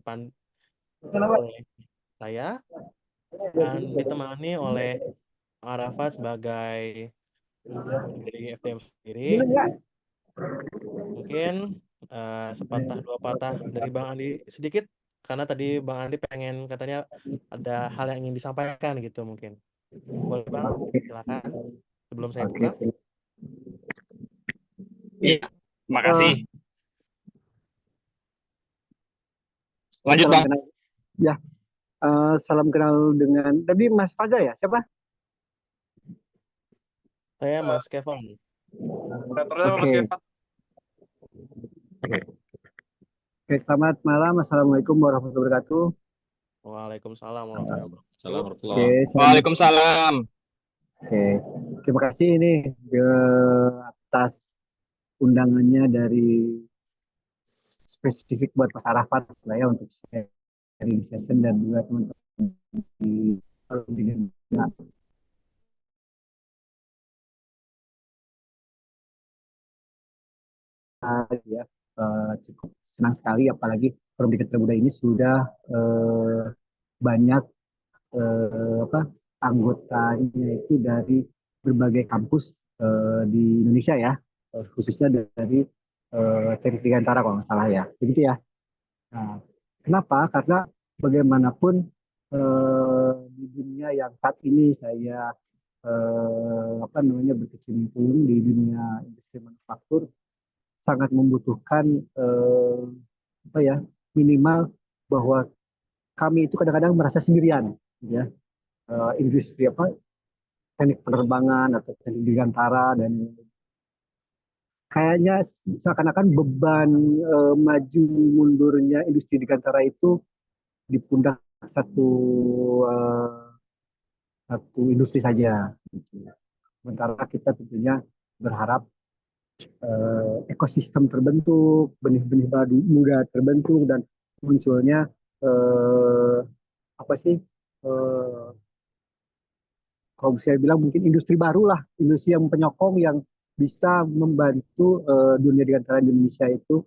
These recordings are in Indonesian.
oleh saya dan ditemani oleh Arafat sebagai dari FDM sendiri. Mungkin sepatah dua patah dari Bang Andi sedikit karena tadi Bang Andi pengen katanya ada hal yang ingin disampaikan gitu mungkin. Boleh Bang, silakan sebelum saya buka. Iya, terima kasih. Lanjut, Salam Bang. kenal. Ya, salam kenal dengan tadi Mas Faza ya? Siapa? Saya Mas Kevon. Oke. Oke, selamat malam. Assalamualaikum warahmatullahi wabarakatuh. Waalaikumsalam warahmatullahi wabarakatuh. Oke, Waalaikumsalam. Oke, terima kasih ini atas undangannya dari spesifik buat Mas Arafat saya untuk sharing session dan juga teman-teman di ya, cukup senang sekali apalagi Forum Digital Muda ini sudah banyak apa anggotanya itu dari berbagai kampus di Indonesia ya, khususnya dari Teknik Dirgantara kalau nggak salah ya, begitu ya. Nah, kenapa? Karena bagaimanapun di dunia yang saat ini saya apa namanya berkecimpung di dunia industri manufaktur sangat membutuhkan apa ya minimal bahwa kami itu kadang-kadang merasa sendirian, ya. Industri apa teknik penerbangan atau teknik dirgantara dan kayaknya seakan-akan beban maju mundurnya industri dirgantara itu di pundak satu eh, satu industri saja. Sementara kita tentunya berharap ekosistem terbentuk, benih-benih baru muda terbentuk dan munculnya eh, apa sih eh, kalau saya bilang mungkin industri baru lah, industri yang penyokong yang bisa membantu dunia dirgantara di Indonesia itu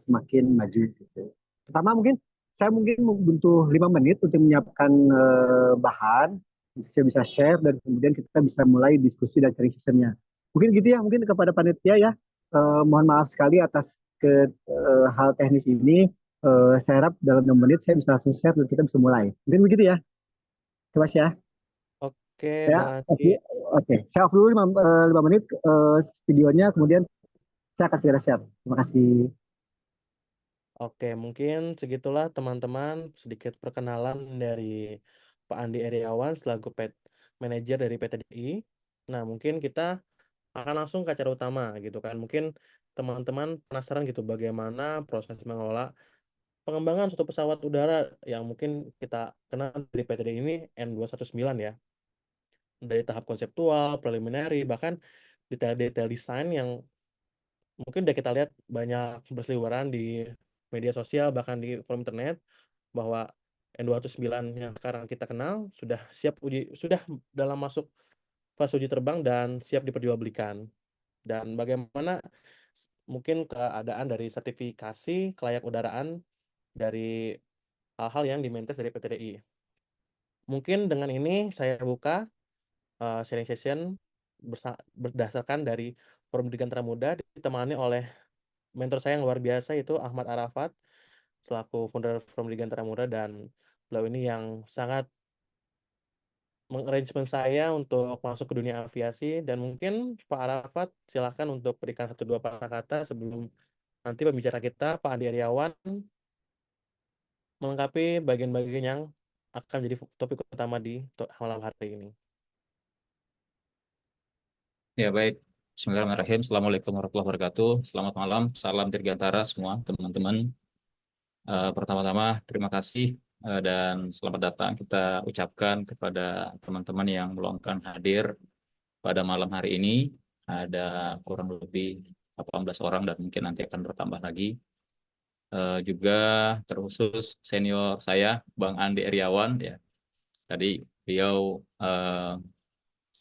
semakin maju. Gitu. Pertama mungkin saya mungkin butuh 5 menit untuk menyiapkan bahan, untuk saya bisa share dan kemudian kita bisa mulai diskusi dan sharing sessionnya. Mungkin gitu ya, mungkin kepada panitia ya, mohon maaf sekali atas hal teknis ini. Saya harap dalam 6 menit saya bisa langsung share dan kita bisa mulai. Mungkin begitu ya, terima kasih ya. Oke, Ya, Bang Andi. oke. Saya off dulu 5 menit videonya, kemudian saya akan segera share. Terima kasih. Oke, mungkin segitulah teman-teman sedikit perkenalan dari Pak Andi Iriawan selaku manajer dari PT DI. Nah, mungkin kita akan langsung ke acara utama gitu kan. Mungkin teman-teman penasaran gitu bagaimana proses mengelola pengembangan suatu pesawat udara yang mungkin kita kenal dari PT DI ini N219 ya. Dari tahap konseptual, preliminary, bahkan detail-detail desain yang mungkin udah kita lihat banyak berseliweran di media sosial bahkan di forum internet bahwa N209 yang sekarang kita kenal sudah siap sudah dalam masuk fase uji terbang dan siap diperjualbelikan. Dan bagaimana mungkin keadaan dari sertifikasi kelayak udaraan dari hal-hal yang diminta dari PT DI. Mungkin dengan ini saya buka sharing session berdasarkan dari Forum Dirgantara Muda ditemani oleh mentor saya yang luar biasa itu Ahmad Arafat selaku founder Forum Dirgantara Muda dan beliau ini yang sangat mengarrangement saya untuk masuk ke dunia aviasi dan mungkin Pak Arafat silahkan untuk berikan satu dua patah kata sebelum nanti pembicara kita Pak Andi Aryawan melengkapi bagian-bagian yang akan jadi topik utama di malam hari ini. Ya, baik. Bismillahirrahmanirrahim. Assalamualaikum warahmatullahi wabarakatuh. Selamat malam. Salam Dirgantara semua, teman-teman. Pertama-tama, terima kasih dan selamat datang kita ucapkan kepada teman-teman yang meluangkan hadir pada malam hari ini. Ada kurang lebih 18 orang dan mungkin nanti akan bertambah lagi. Juga terkhusus senior saya, Bang Andi Iriawan. Ya. Tadi beliau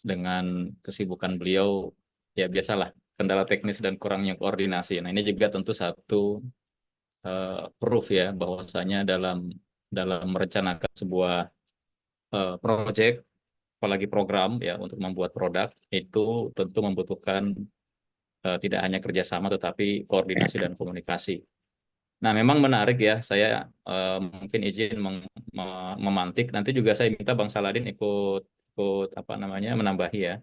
dengan kesibukan beliau, ya biasalah, kendala teknis dan kurangnya koordinasi. Nah, ini juga tentu satu proof ya bahwasanya dalam merencanakan sebuah project, apalagi program ya untuk membuat produk itu tentu membutuhkan tidak hanya kerjasama tetapi koordinasi dan komunikasi. Nah, memang menarik ya. Saya mungkin izin memantik. Nanti juga saya minta Bang Saladin ikut ikut apa namanya menambahi ya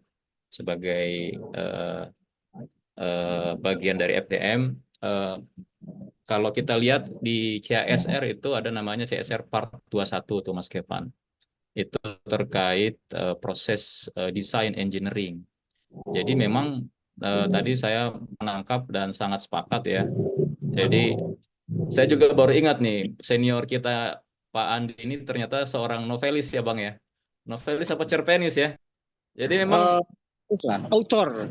sebagai eh, bagian dari FDM. Eh, Kalau kita lihat di CSR itu ada namanya CSR Part 21 tuh Mas Kevan. Itu terkait proses desain engineering. Jadi memang tadi saya menangkap dan sangat sepakat ya. Jadi saya juga baru ingat nih, senior kita Pak Andi ini ternyata seorang novelis ya Bang ya. Novelis apa cerpenis ya. Jadi memang Eh, autor.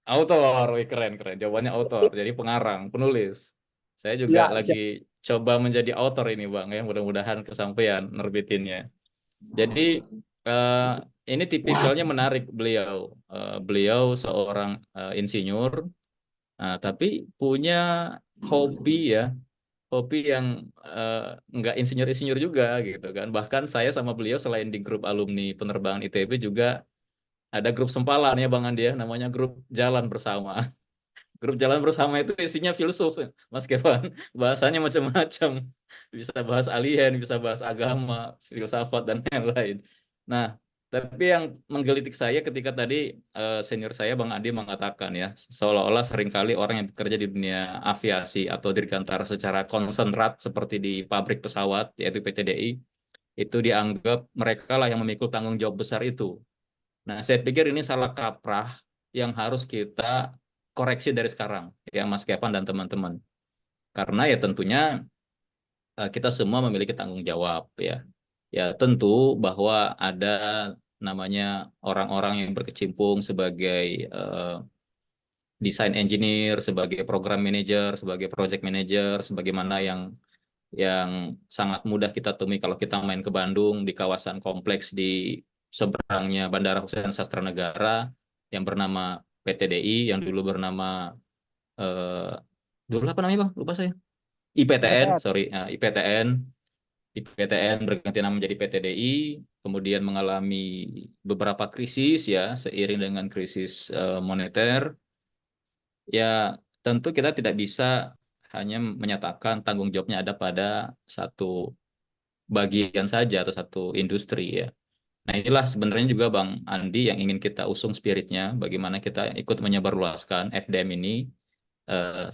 autor, wih, keren keren. Jawabannya autor, jadi pengarang, penulis. Saya juga Ya, lagi coba menjadi autor ini Bang ya. Mudah-mudahan kesampaian nerbitinnya. Jadi eh, ini tipikalnya menarik beliau. Beliau seorang insinyur, tapi punya hobi ya, hobi yang eh, nggak insinyur-insinyur juga gitu kan. Bahkan saya sama beliau selain di grup alumni penerbangan ITB juga ada grup sempalan ya Bang Andi ya, namanya grup Jalan Bersama. Grup Jalan Bersama itu isinya filsuf, Mas Kevan. Bahasanya macam-macam. Bisa bahas alien, bisa bahas agama, filsafat, dan lain-lain. Nah, tapi yang menggelitik saya ketika tadi senior saya Bang Adi mengatakan ya, seolah-olah seringkali orang yang bekerja di dunia aviasi atau dirgantara secara konsentrat seperti di pabrik pesawat, yaitu PTDI, itu dianggap mereka lah yang memikul tanggung jawab besar itu. Nah, saya pikir ini salah kaprah yang harus kita koreksi dari sekarang, ya Mas Kevan dan teman-teman. Karena ya tentunya kita semua memiliki tanggung jawab ya. Ya tentu bahwa ada namanya orang-orang yang berkecimpung sebagai eh, desain engineer, sebagai program manager, sebagai project manager, sebagaimana yang sangat mudah kita temui kalau kita main ke Bandung di kawasan kompleks di seberangnya Bandara Hussein Sastra Negara yang bernama PTDI, yang dulu bernama eh, dulu apa namanya Bang? Lupa saya. IPTN, IPTN. sorry, IPTN berganti nama menjadi PTDI, kemudian mengalami beberapa krisis ya seiring dengan krisis moneter. Ya tentu kita tidak bisa hanya menyatakan tanggung jawabnya ada pada satu bagian saja atau satu industri ya. Nah inilah sebenarnya juga Bang Andi yang ingin kita usung spiritnya, bagaimana kita ikut menyebarluaskan FDM ini,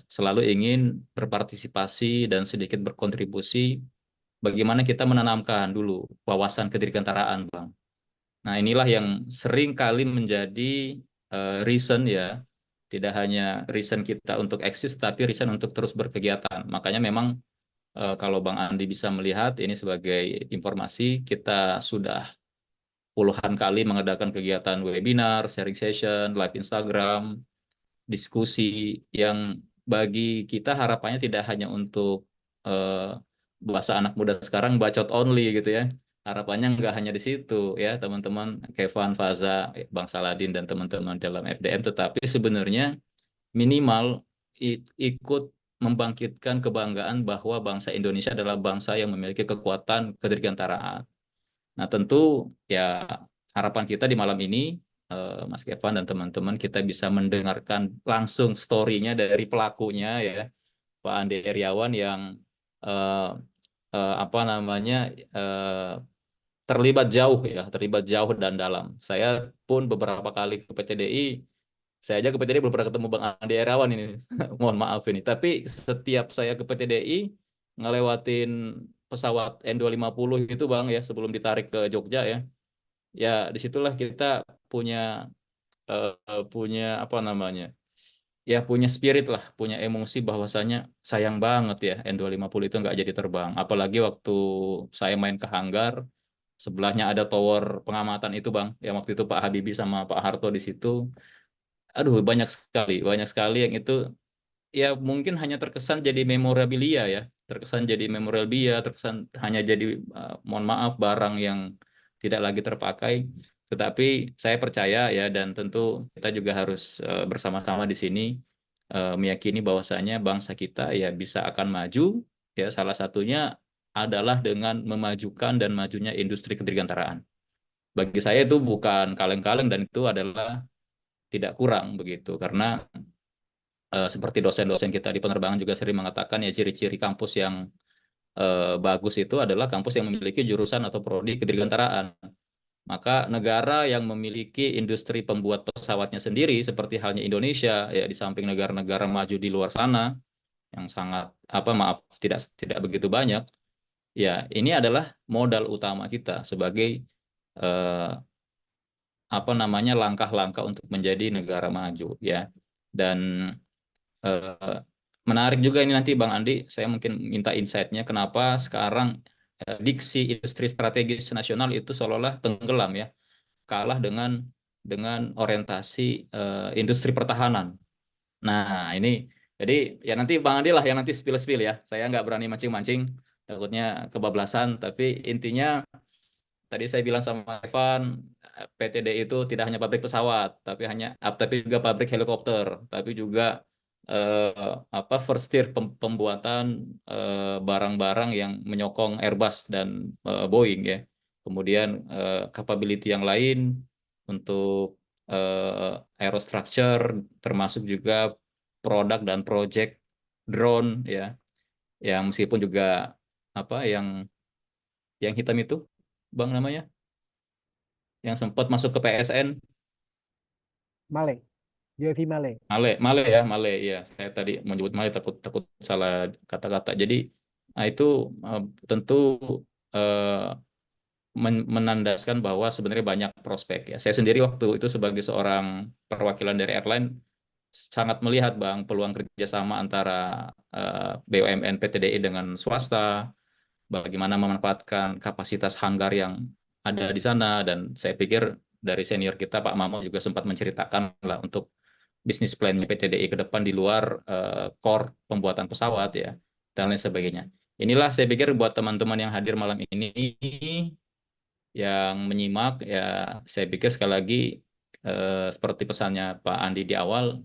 selalu ingin berpartisipasi dan sedikit berkontribusi, bagaimana kita menanamkan dulu wawasan kedirgantaraan Bang. Nah inilah yang sering kali menjadi reason ya, tidak hanya reason kita untuk eksis, tapi reason untuk terus berkegiatan. Makanya memang kalau Bang Andi bisa melihat ini sebagai informasi, kita sudah puluhan kali mengadakan kegiatan webinar, sharing session, live Instagram, diskusi yang bagi kita harapannya tidak hanya untuk bahasa anak muda sekarang bacot only gitu ya. Harapannya nggak hanya di situ ya teman-teman Kevan, Faza, Bang Saladin dan teman-teman dalam FDM, tetapi sebenarnya minimal ikut membangkitkan kebanggaan bahwa bangsa Indonesia adalah bangsa yang memiliki kekuatan kedirgantaraan. Nah, tentu ya harapan kita di malam ini, Mas Kevan dan teman-teman, kita bisa mendengarkan langsung story-nya dari pelakunya ya, Pak Andi Heriawan yang eh, apa namanya eh, terlibat jauh dan dalam. Saya pun beberapa kali ke PTDI, saya aja ke PTDI belum pernah ketemu Bang Andi Heriawan ini, mohon maaf ini. Tapi setiap saya ke PTDI ngelewatin pesawat N250 itu Bang ya sebelum ditarik ke Jogja ya. Ya disitulah kita punya punya apa namanya? Ya punya spirit lah, punya emosi bahwasanya sayang banget ya N250 itu nggak jadi terbang. Apalagi waktu saya main ke hanggar, sebelahnya ada tower pengamatan itu Bang, yang waktu itu Pak Habibie sama Pak Harto di situ. Aduh banyak sekali yang itu ya mungkin hanya terkesan jadi memorabilia ya, terkesan jadi memorabilia, terkesan hanya jadi mohon maaf barang yang tidak lagi terpakai. Tetapi saya percaya ya dan tentu kita juga harus bersama-sama di sini meyakini bahwasanya bangsa kita ya bisa akan maju, ya salah satunya adalah dengan memajukan dan majunya industri kedirgantaraan. Bagi saya itu bukan kaleng-kaleng dan itu adalah tidak kurang begitu, karena seperti dosen-dosen kita di penerbangan juga sering mengatakan ya ciri-ciri kampus yang bagus itu adalah kampus yang memiliki jurusan atau prodi kedirgantaraan. Maka negara yang memiliki industri pembuat pesawatnya sendiri seperti halnya Indonesia ya di samping negara-negara maju di luar sana yang sangat apa maaf tidak tidak begitu banyak, ya ini adalah modal utama kita sebagai eh, apa namanya langkah-langkah untuk menjadi negara maju ya. Dan eh, menarik juga ini nanti Bang Andi, saya mungkin minta insight-nya kenapa sekarang diksi industri strategis nasional itu seolah-olah tenggelam ya, kalah dengan orientasi industri pertahanan. Nah, ini jadi ya nanti Bang Andi lah yang nanti spill-spill ya. Saya nggak berani mancing-mancing, takutnya kebablasan. Tapi intinya tadi saya bilang sama Evan, PTD itu tidak hanya pabrik pesawat, tapi juga pabrik helikopter, tapi juga apa first tier pembuatan barang-barang yang menyokong Airbus dan Boeing ya. Kemudian capability yang lain untuk aerostructure, termasuk juga produk dan project drone ya, yang meskipun juga apa yang hitam itu, Bang namanya, yang sempat masuk ke PSN. Male, UAV Male. Male, Male ya, Male ya. Saya tadi menyebut Male takut takut salah kata-kata. Jadi, nah itu eh, tentu eh, menandaskan bahwa sebenarnya banyak prospek ya. Saya sendiri waktu itu sebagai seorang perwakilan dari airline sangat melihat Bang peluang kerjasama antara BUMN PTDI dengan swasta, bagaimana memanfaatkan kapasitas hanggar yang ada di sana, dan saya pikir dari senior kita Pak Mamo juga sempat menceritakan lah untuk bisnis plan PTDI ke depan di luar core pembuatan pesawat ya dan lain sebagainya. Inilah saya pikir buat teman-teman yang hadir malam ini yang menyimak ya, saya pikir sekali lagi seperti pesannya Pak Andi di awal,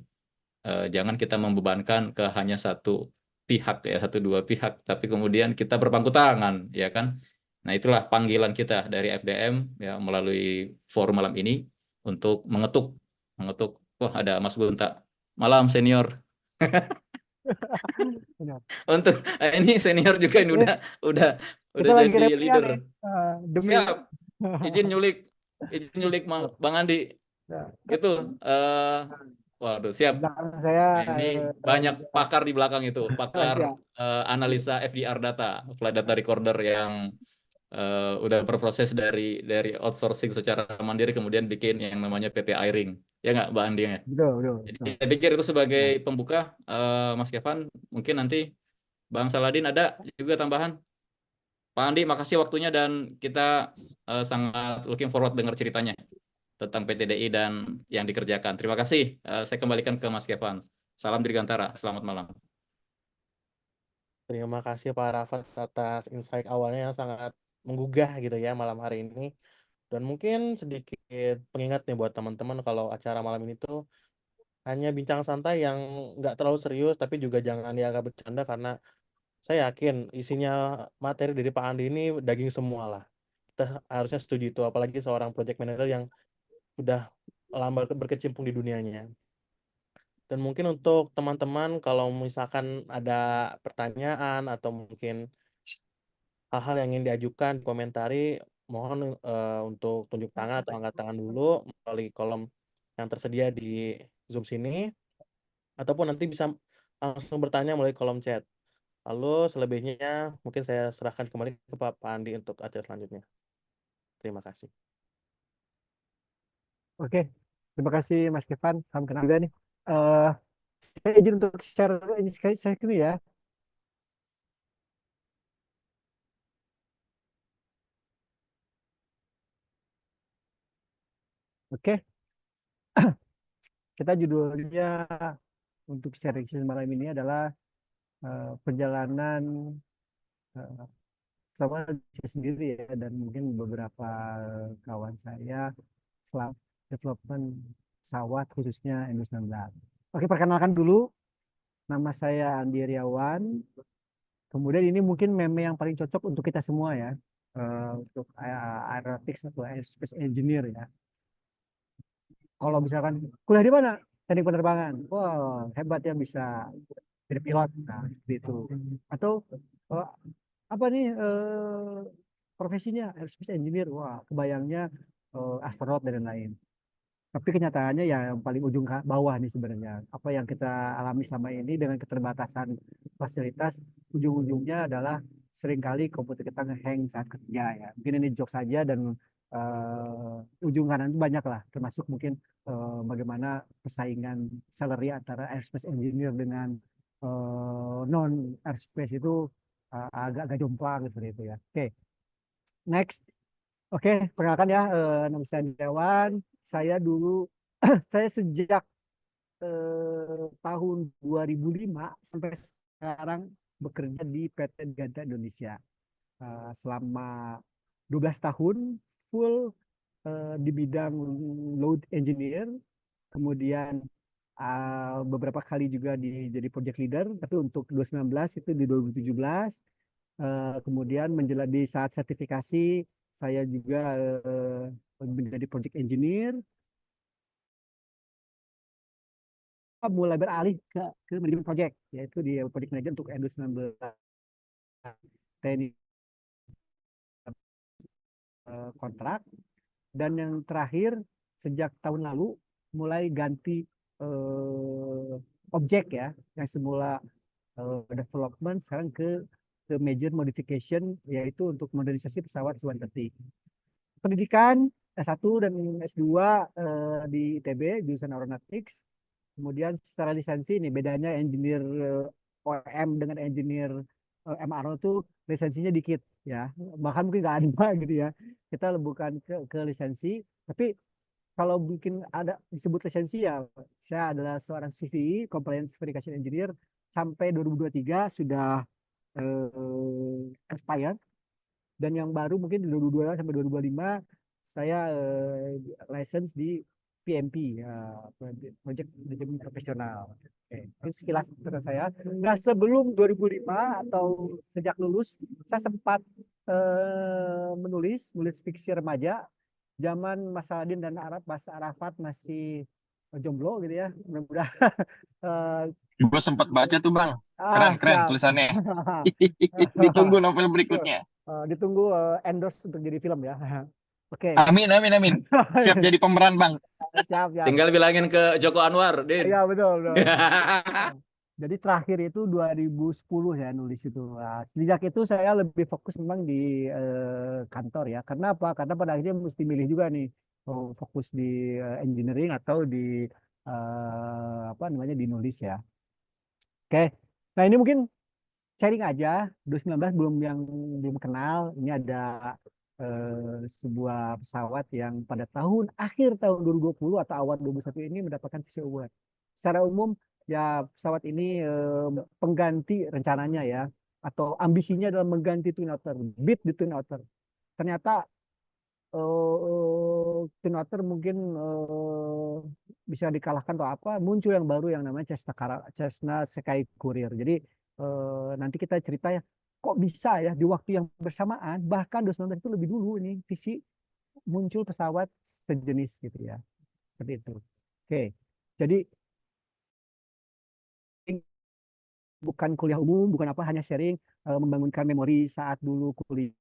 jangan kita membebankan ke hanya satu pihak ya, satu dua pihak, tapi kemudian kita berpangku tangan ya kan. Nah, itulah panggilan kita dari FDM ya melalui forum malam ini untuk mengetuk mengetuk. Wah, ada Mas Gunta. Malam senior. Benar. Untuk ini senior juga ini Eh, udah kita udah lagi jadi reunian leader. nih, demi Siap. Izin nyulik Bang Andi. Nah, Itu eh waduh siap. di belakang saya Ini banyak pakar di belakang itu, pakar ya, analisa FDR data, flight data recorder yang udah berproses dari outsourcing secara mandiri kemudian bikin yang namanya PT Airing. Ya nggak, Mbak Andi ya? betul, betul, Jadi betul. saya pikir itu sebagai Nah, pembuka, Mas Kevin, mungkin nanti Bang Saladin ada juga tambahan. Pak Andi, makasih waktunya dan kita sangat looking forward dengar ceritanya tentang PTDI dan yang dikerjakan. Terima kasih. Saya kembalikan ke Mas Kevin. Salam Dirgantara. Selamat malam. Terima kasih Pak Rafat atas insight awalnya yang sangat menggugah gitu ya malam hari ini. Dan mungkin sedikit pengingat nih buat teman-teman kalau acara malam ini tuh hanya bincang santai yang nggak terlalu serius, tapi juga jangan dianggap bercanda karena saya yakin isinya materi dari Pak Andi ini daging semua lah. Kita harusnya setuju itu, apalagi seorang project manager yang sudah lama berkecimpung di dunianya. Dan mungkin untuk teman-teman kalau misalkan ada pertanyaan atau mungkin hal-hal yang ingin diajukan, komentari, mohon untuk tunjuk tangan atau angkat tangan dulu melalui kolom yang tersedia di Zoom sini, ataupun nanti bisa langsung bertanya melalui kolom chat. Lalu selebihnya mungkin saya serahkan kembali ke Pak Andi untuk acara selanjutnya. Terima kasih. oke, terima kasih Mas Kevin, salam kenal juga nih. Eh, saya izin untuk share ini saya ini ya. Oke, kita judulnya untuk sharing sesi malam ini adalah perjalanan eh, sama saya sendiri ya, dan mungkin beberapa kawan saya selama development pesawat khususnya N19. Oke, perkenalkan dulu, Nama saya Andi Riawan. Kemudian ini mungkin meme yang paling cocok untuk kita semua ya, untuk aeronautics atau aerospace engineer ya. Kalau misalkan kuliah di mana? Teknik penerbangan. Wah, hebat ya bisa jadi pilot. Nah, seperti itu. Atau eh, apa nih profesinya aerospace engineer? Wah, kebayangnya astronot dan lain-lain. Tapi kenyataannya ya yang paling ujung bawah nih sebenarnya. Apa yang kita alami selama ini dengan keterbatasan fasilitas, ujung-ujungnya adalah seringkali komputer kita ngehang saat kerja ya. Mungkin ini joke saja dan ujung kanan itu banyak lah, termasuk mungkin bagaimana persaingan salary antara aerospace engineer dengan non aerospace itu agak-agak jomplang seperti itu ya. Oke, next. Oke, perkenalkan ya, nama saya Dewan. Saya dulu, saya sejak tahun 2005 sampai sekarang bekerja di PT Ganda Indonesia. Selama 12 tahun full di bidang load engineer, kemudian beberapa kali juga jadi project leader, tapi untuk 2019 itu di 2017. Kemudian menjadi saat sertifikasi saya juga menjadi project engineer, mulai beralih ke manajemen project, yaitu di project manager untuk N2019 TNI kontrak. Dan yang terakhir sejak tahun lalu mulai ganti objek ya, yang semula development sekarang ke major modification, yaitu untuk modernisasi pesawat C-130. Pendidikan S1 dan S2 di ITB jurusan Aeronautics. Kemudian secara lisensi ini bedanya engineer OEM dengan engineer MRO tuh lisensinya dikit ya. Bahkan mungkin nggak ada gitu ya. Kita bukan ke lisensi, tapi kalau mungkin ada disebut lisensi ya, saya adalah seorang CVE Compliance Verification Engineer sampai 2023 sudah expired. Dan yang baru mungkin di 2022 sampai 2025 saya license di PMP, Project Management Profesional. Oke, ini sekilas tentang saya. Nah, sebelum 2005 atau sejak lulus, saya sempat menulis fiksi remaja zaman Mas Saladin dan Mas Arafat masih jomblo gitu ya. Mudah-mudahan Gue sempat baca tuh Bang. Keren siap. tulisannya. Ditunggu novel berikutnya. Ditunggu endorse untuk jadi film ya. Oke. Amin, amin, amin. Siap jadi pemeran Bang. Siap, siap. Tinggal bilangin ke Joko Anwar, Din. Iya, betul, betul. Jadi terakhir itu 2010 ya nulis itu. Nah, sejak itu saya lebih fokus memang di kantor ya. Karena apa? Karena pada akhirnya mesti milih juga nih, fokus di engineering atau di apa namanya di nulis ya. Oke. Nah, ini mungkin sharing aja. 2019 belum kenal. Ini ada sebuah pesawat yang pada akhir tahun 2020 atau awal 2021 ini mendapatkan TC Award. Secara umum ya pesawat ini pengganti rencananya ya, atau ambisinya adalah mengganti Twin Otter, beat di Twin Otter. Ternyata Twin Otter mungkin bisa dikalahkan atau apa, muncul yang baru yang namanya Cessna Sky Courier. Jadi nanti kita cerita ya, kok bisa ya di waktu yang bersamaan, bahkan 2019 itu lebih dulu ini visi muncul pesawat sejenis gitu ya. Seperti itu. Oke. Jadi bukan kuliah umum, bukan apa, hanya sharing, membangunkan memori saat dulu kuliah.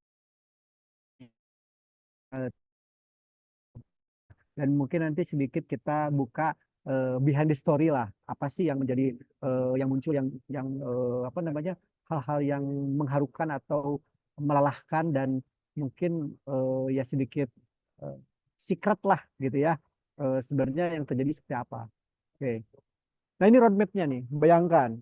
Dan mungkin nanti sedikit kita buka behind the story lah, apa sih yang menjadi yang muncul yang apa namanya, hal-hal yang mengharukan atau melelahkan, dan mungkin ya sedikit secret lah gitu ya, sebenarnya yang terjadi seperti apa. Oke. Nah, ini roadmap-nya nih. Bayangkan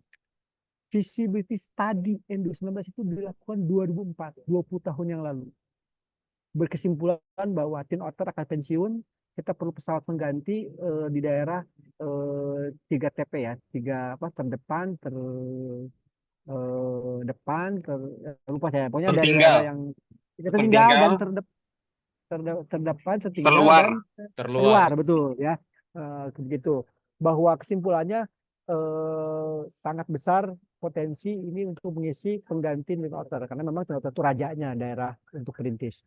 feasibility study N2019 itu dilakukan 2004, 20 tahun yang lalu. Berkesimpulan bahwa Twin Otter akan pensiun, kita perlu pesawat pengganti di daerah 3 TP ya, 3 apa, terdepan, lupa saya, pokoknya Tertinggal. daerah yang tertinggal dan terdepan, tertinggal, dan terluar, betul ya. Begitu. Bahwa kesimpulannya sangat besar potensi ini untuk mengisi pengganti Twin Otter karena memang Twin Otter itu rajanya daerah untuk perintis.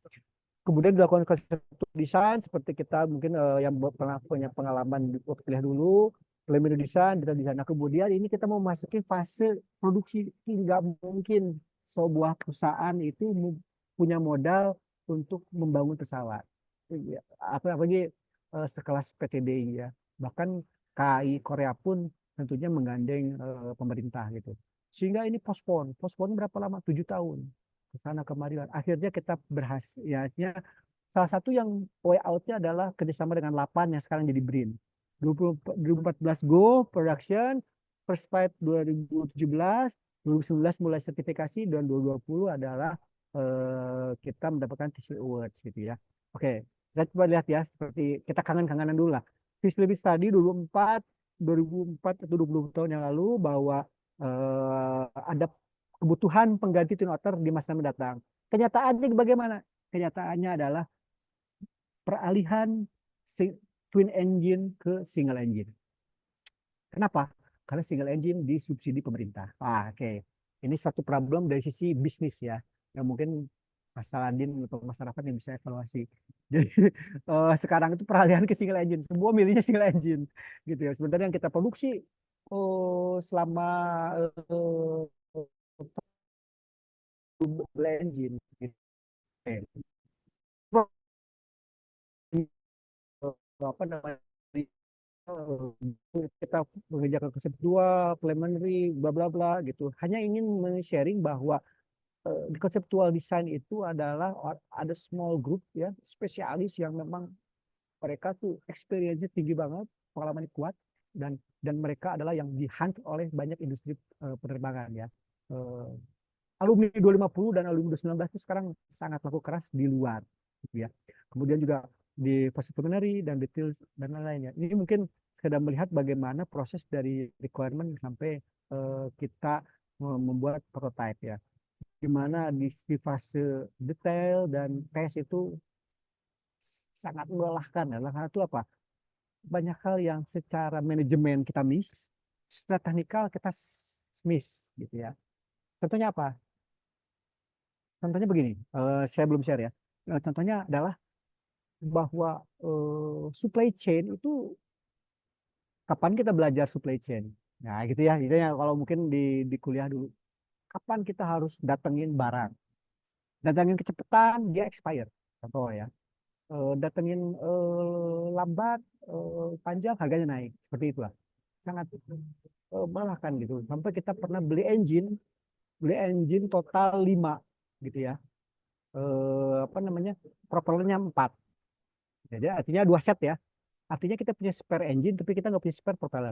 Kemudian dilakukan konseptual desain seperti kita mungkin yang pernah punya pengalaman di waktu kuliah dulu, preliminary design, detail desain. Nah, kemudian ini kita mau masukin fase produksi. Nggak mungkin sebuah perusahaan itu punya modal untuk membangun pesawat. Apalagi sekelas PTDI ya. Bahkan KAI Korea pun tentunya menggandeng pemerintah gitu. Sehingga ini pospon berapa lama? 7 tahun ke sana kemari. Akhirnya kita berhasil. Ya, salah satu yang way out-nya adalah kerjasama dengan Lapan yang sekarang jadi BRIN. 2014 go production, first flight 2017, 2019 mulai sertifikasi, dan 2020 adalah kita mendapatkan TC Awards gitu ya. Oke, kita coba lihat ya, seperti kita kangen-kangenan dulu lah. Feasibility study 2004 atau 20 tahun yang lalu bahwa ada kebutuhan pengganti Twin Otter di masa mendatang. Kenyataannya bagaimana? Kenyataannya adalah peralihan twin engine ke single engine. Kenapa? Karena single engine disubsidi pemerintah. Oke. Ini satu problem dari sisi bisnis ya, yang mungkin Mas Saladin atau masyarakat yang bisa evaluasi. Jadi sekarang itu peralihan ke single engine, semua milihnya single engine, gitu ya. Sebenarnya yang kita produksi selama engine gitu. Apa namanya, kita mengerjakan konseptual, preliminary, bla bla bla gitu. Hanya ingin men-sharing bahwa di konseptual design itu adalah ada small group ya, spesialis yang memang mereka tuh experience-nya tinggi banget, pengalaman kuat, dan mereka adalah yang di-hunt oleh banyak industri penerbangan ya. Alumni 250 dan alumni 219 itu sekarang sangat laku keras di luar gitu ya. Kemudian juga di fase preliminary dan detail dan lain-lainnya. Ini mungkin sekedar melihat bagaimana proses dari requirement sampai kita membuat prototype ya. Di mana di fase detail dan tes itu sangat melelahkan ya. Karena itu apa? Banyak hal yang secara manajemen kita miss, secara teknikal kita miss gitu ya. Contohnya apa? Contohnya begini, saya belum share ya. Contohnya adalah bahwa supply chain itu kapan kita belajar supply chain? Nah, gitu ya. Misalnya kalau mungkin di kuliah dulu, kapan kita harus datengin barang? Datengin kecepatan, dia expire. Contoh ya. Datengin lambat, panjang, harganya naik. Seperti itulah. Sangat melelahkan gitu. Sampai kita pernah beli engine total 5 gitu ya. Apa namanya? Propellernya 4. Jadi artinya 2 set ya. Artinya kita punya spare engine, tapi kita nggak punya spare propeller.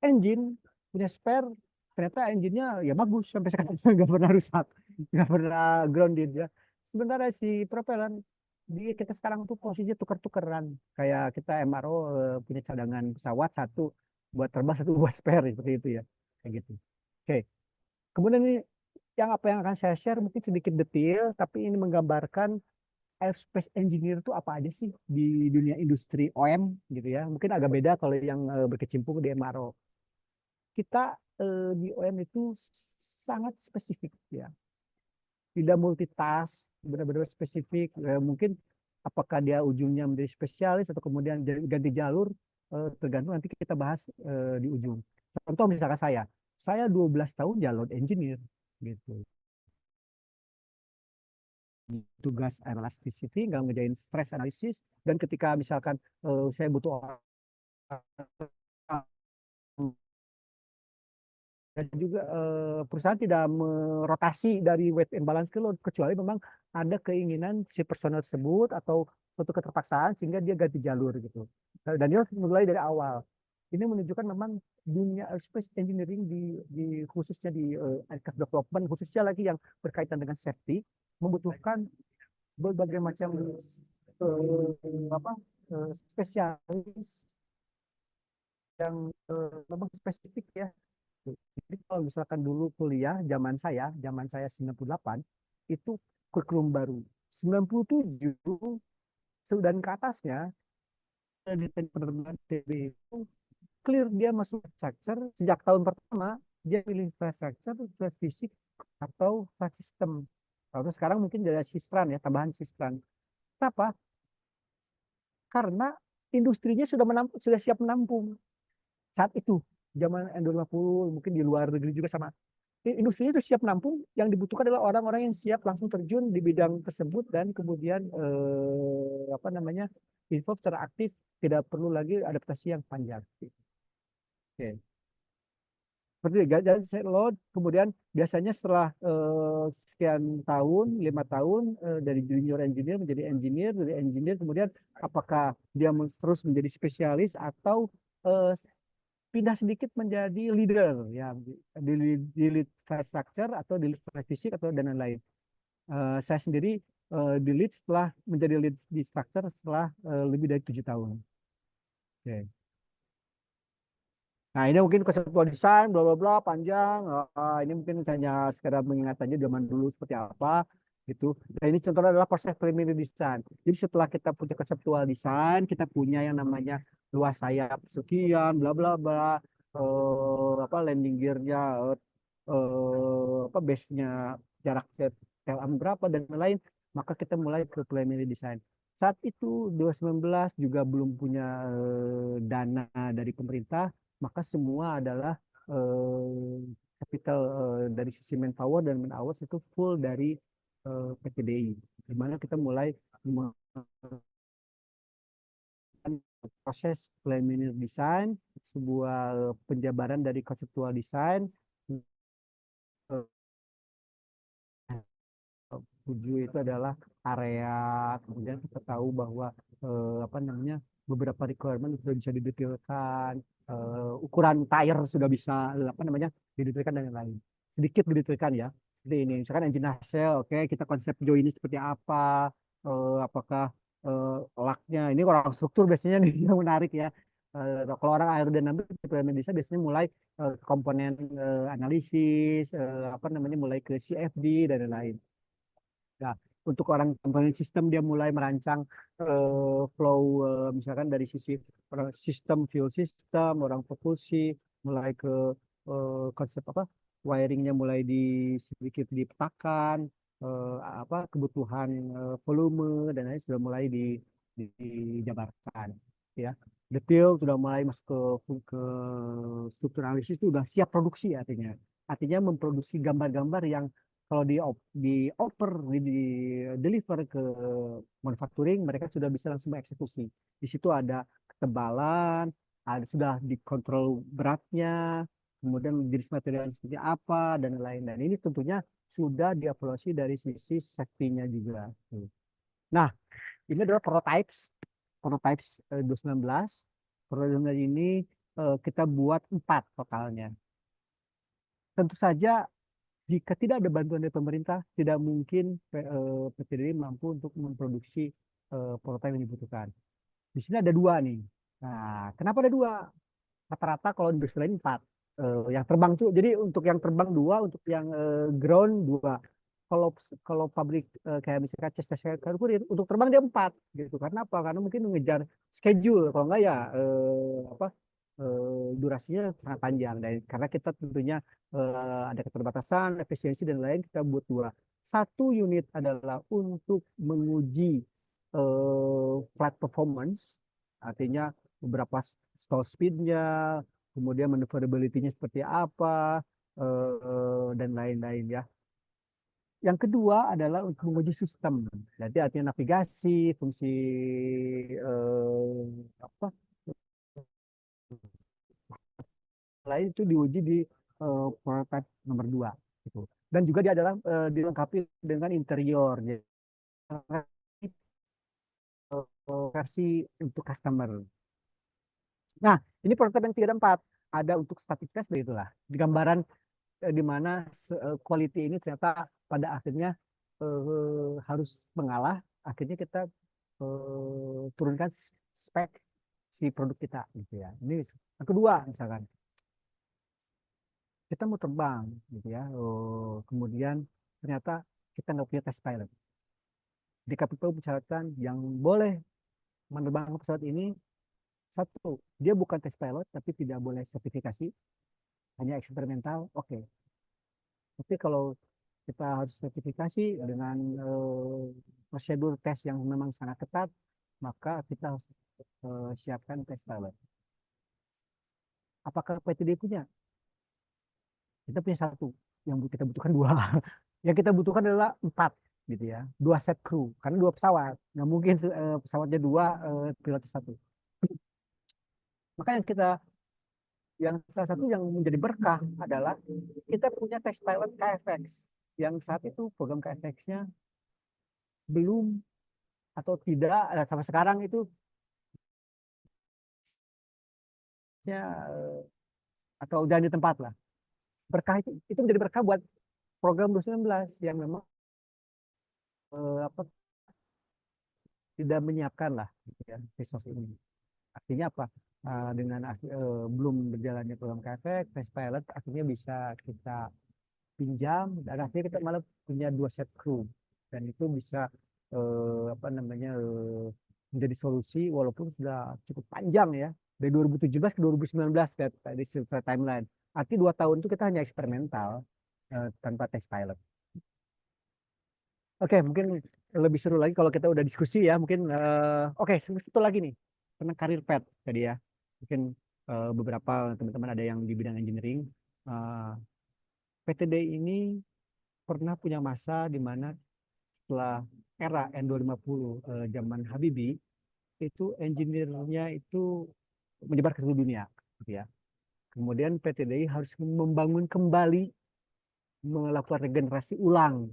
Engine punya spare, ternyata engine-nya ya bagus sampai sekarang nggak pernah rusak, nggak pernah grounded ya. Sementara si propeller kita sekarang tuh posisi tuker-tukeran, kayak kita MRO punya cadangan pesawat satu buat terbang, satu buat spare seperti itu ya, kayak gitu. Oke, kemudian ini yang akan saya share mungkin sedikit detail, tapi ini menggambarkan aerospace engineer itu apa aja sih di dunia industri OM gitu ya. Mungkin agak beda kalau yang berkecimpung di MRO. Kita di OM itu sangat spesifik ya. Tidak multitask, benar-benar spesifik. Mungkin apakah dia ujungnya menjadi spesialis atau kemudian ganti jalur, tergantung nanti kita bahas di ujung. Contoh misalkan saya 12 tahun jalur engineer gitu. Tugas elasticity, nggak ngerjain stress analysis, dan ketika misalkan saya butuh orang, dan juga perusahaan tidak merotasi dari weight and balance ke load, kecuali memang ada keinginan si personel tersebut atau suatu keterpaksaan sehingga dia ganti jalur gitu. Dan dia harus mulai dari awal. Ini menunjukkan memang dunia aerospace engineering di khususnya di aircraft development, khususnya lagi yang berkaitan dengan safety, membutuhkan berbagai macam spesialis yang memang spesifik ya. Jadi kalau misalkan dulu kuliah zaman saya 98 itu kurikulum baru. 97 dan ke atasnya di penerbangan TB itu clear dia masuk infrastructure sejak tahun pertama dia pilih infrastructure, fisik atau sistem. Kalau sekarang mungkin ada sistran ya, tambahan sistran. Kenapa? Karena industrinya sudah siap menampung saat itu. Zaman N250 mungkin di luar negeri juga sama. Industrinya sudah siap menampung, yang dibutuhkan adalah orang-orang yang siap langsung terjun di bidang tersebut dan kemudian apa namanya involve secara aktif, tidak perlu lagi adaptasi yang panjang. Oke. Seperti dan load kemudian biasanya setelah sekian tahun 5 tahun dari junior engineer menjadi engineer, dari engineer kemudian apakah dia terus menjadi spesialis atau pindah sedikit menjadi leader ya di lead infrastructure atau di lead fisik atau dan lain-lain. Saya sendiri di lead setelah menjadi lead di structure setelah lebih dari 7 tahun. Oke. Nah, ini mungkin konseptual desain, bla bla bla, panjang. Ini mungkin hanya sekedar mengingat aja zaman dulu seperti apa, gitu. Nah, ini contohnya adalah proses preliminary design. Jadi setelah kita punya konseptual design, kita punya yang namanya luas sayap sekian, bla bla bla, apa landing gear-nya, apa base-nya, jarak TLM berapa dan lain-lain. Maka kita mulai ke preliminary design. Saat itu 2019 juga belum punya dana dari pemerintah, maka semua adalah capital dari sisi manpower dan man hours itu full dari PTDI, di mana kita mulai proses preliminary design, sebuah penjabaran dari konseptual design. Tujuh itu adalah area, kemudian kita tahu bahwa apa namanya beberapa requirement sudah bisa didetailkan, ukuran tire sudah bisa apa namanya didetailkan dan lain-lain. Sedikit didetailkan ya. Seperti ini, misalkan engine nacelle, oke, kita konsep joy ini seperti apa, apakah laknya, ini orang struktur biasanya nih yang menarik ya. Kalau orang aerodinamik biasanya mulai komponen analisis, apa namanya mulai ke CFD dan lain-lain. Nah, untuk orang komponen sistem dia mulai merancang flow misalkan dari sisi sistem fuel system, orang propulsi, mulai ke konsep apa wiringnya mulai sedikit dipetakan, apa kebutuhan volume dan lain sudah mulai dijabarkan, ya. Detail sudah mulai masuk ke struktur analisis itu sudah siap produksi artinya memproduksi gambar-gambar yang kalau di oper di deliver ke manufacturing mereka sudah bisa langsung mengeksekusi. Di situ ada ketebalan, sudah dikontrol beratnya, kemudian jenis material seperti apa dan lain-lain. Dan ini tentunya sudah dievaluasi dari sisi safety-nya juga. Nah, ini adalah prototypes 2019. Prototype ini kita buat 4 totalnya. Tentu saja jika tidak ada bantuan dari pemerintah, tidak mungkin PTDI mampu untuk memproduksi prototipe yang dibutuhkan. Di sini ada 2 nih. Nah, kenapa ada 2? Rata-rata kalau industri lain 4. Yang terbang tuh, jadi untuk yang terbang 2, untuk yang ground 2. Kalau pabrik kayak misalkan Chester Kurir, untuk terbang dia 4 gitu. Karena apa? Karena mungkin mengejar schedule. Kalau enggak ya apa? Durasinya sangat panjang. Dan karena kita tentunya ada keterbatasan, efisiensi dan lain, kita buat 2. 1 unit adalah untuk menguji flight performance, artinya beberapa stall speed-nya, kemudian maneuverability-nya seperti apa, dan lain-lain ya. Yang kedua adalah untuk menguji sistem. Jadi artinya navigasi, fungsi apa lain itu diuji di prototype nomor 2 gitu. Dan juga dia adalah dilengkapi dengan interior versi untuk customer. Nah, ini prototype yang 3 dan 4 ada untuk static test itulah. Di gambaran di mana quality ini ternyata pada akhirnya harus mengalah, akhirnya kita turunkan spek si produk kita gitu ya. Ini yang kedua misalkan kita mau terbang gitu ya, kemudian ternyata kita nggak punya test pilot. DKPP mencatatkan yang boleh menerbangkan pesawat ini satu, dia bukan tes pilot tapi tidak boleh sertifikasi, hanya eksperimental, oke. Tapi kalau kita harus sertifikasi dengan prosedur tes yang memang sangat ketat, maka kita harus siapkan tes pilot. Apakah PTD punya? Kita punya satu, yang kita butuhkan dua. Yang kita butuhkan adalah 4, gitu ya, 2 set kru, karena 2 pesawat, nggak mungkin pesawatnya 2, pilotnya 1. Maka yang salah satu yang menjadi berkah adalah kita punya test pilot KFX, yang saat itu program KFX-nya belum atau tidak sampai sekarang itu ya, atau jangan di tempat lah. Berkah itu menjadi berkah buat program 2019 yang memang apa, tidak menyiapkan lah, gitu ya, resource ini. Artinya apa? Dengan belum berjalannya program KFX, test pilot akhirnya bisa kita pinjam, dan akhirnya kita malah punya 2 set kru, dan itu bisa apa namanya, menjadi solusi walaupun sudah cukup panjang ya, dari 2017 ke 2019 di timeline. Arti 2 tahun itu kita hanya eksperimental tanpa test pilot. Oke, mungkin lebih seru lagi kalau kita udah diskusi ya. Mungkin oke, satu lagi nih tentang karir pet tadi ya. Mungkin beberapa teman-teman ada yang di bidang engineering. PTD ini pernah punya masa di mana setelah era N250 zaman Habibie, itu engineer-nya itu menyebar ke seluruh dunia, gitu ya. Kemudian PTDI harus membangun kembali, melakukan regenerasi ulang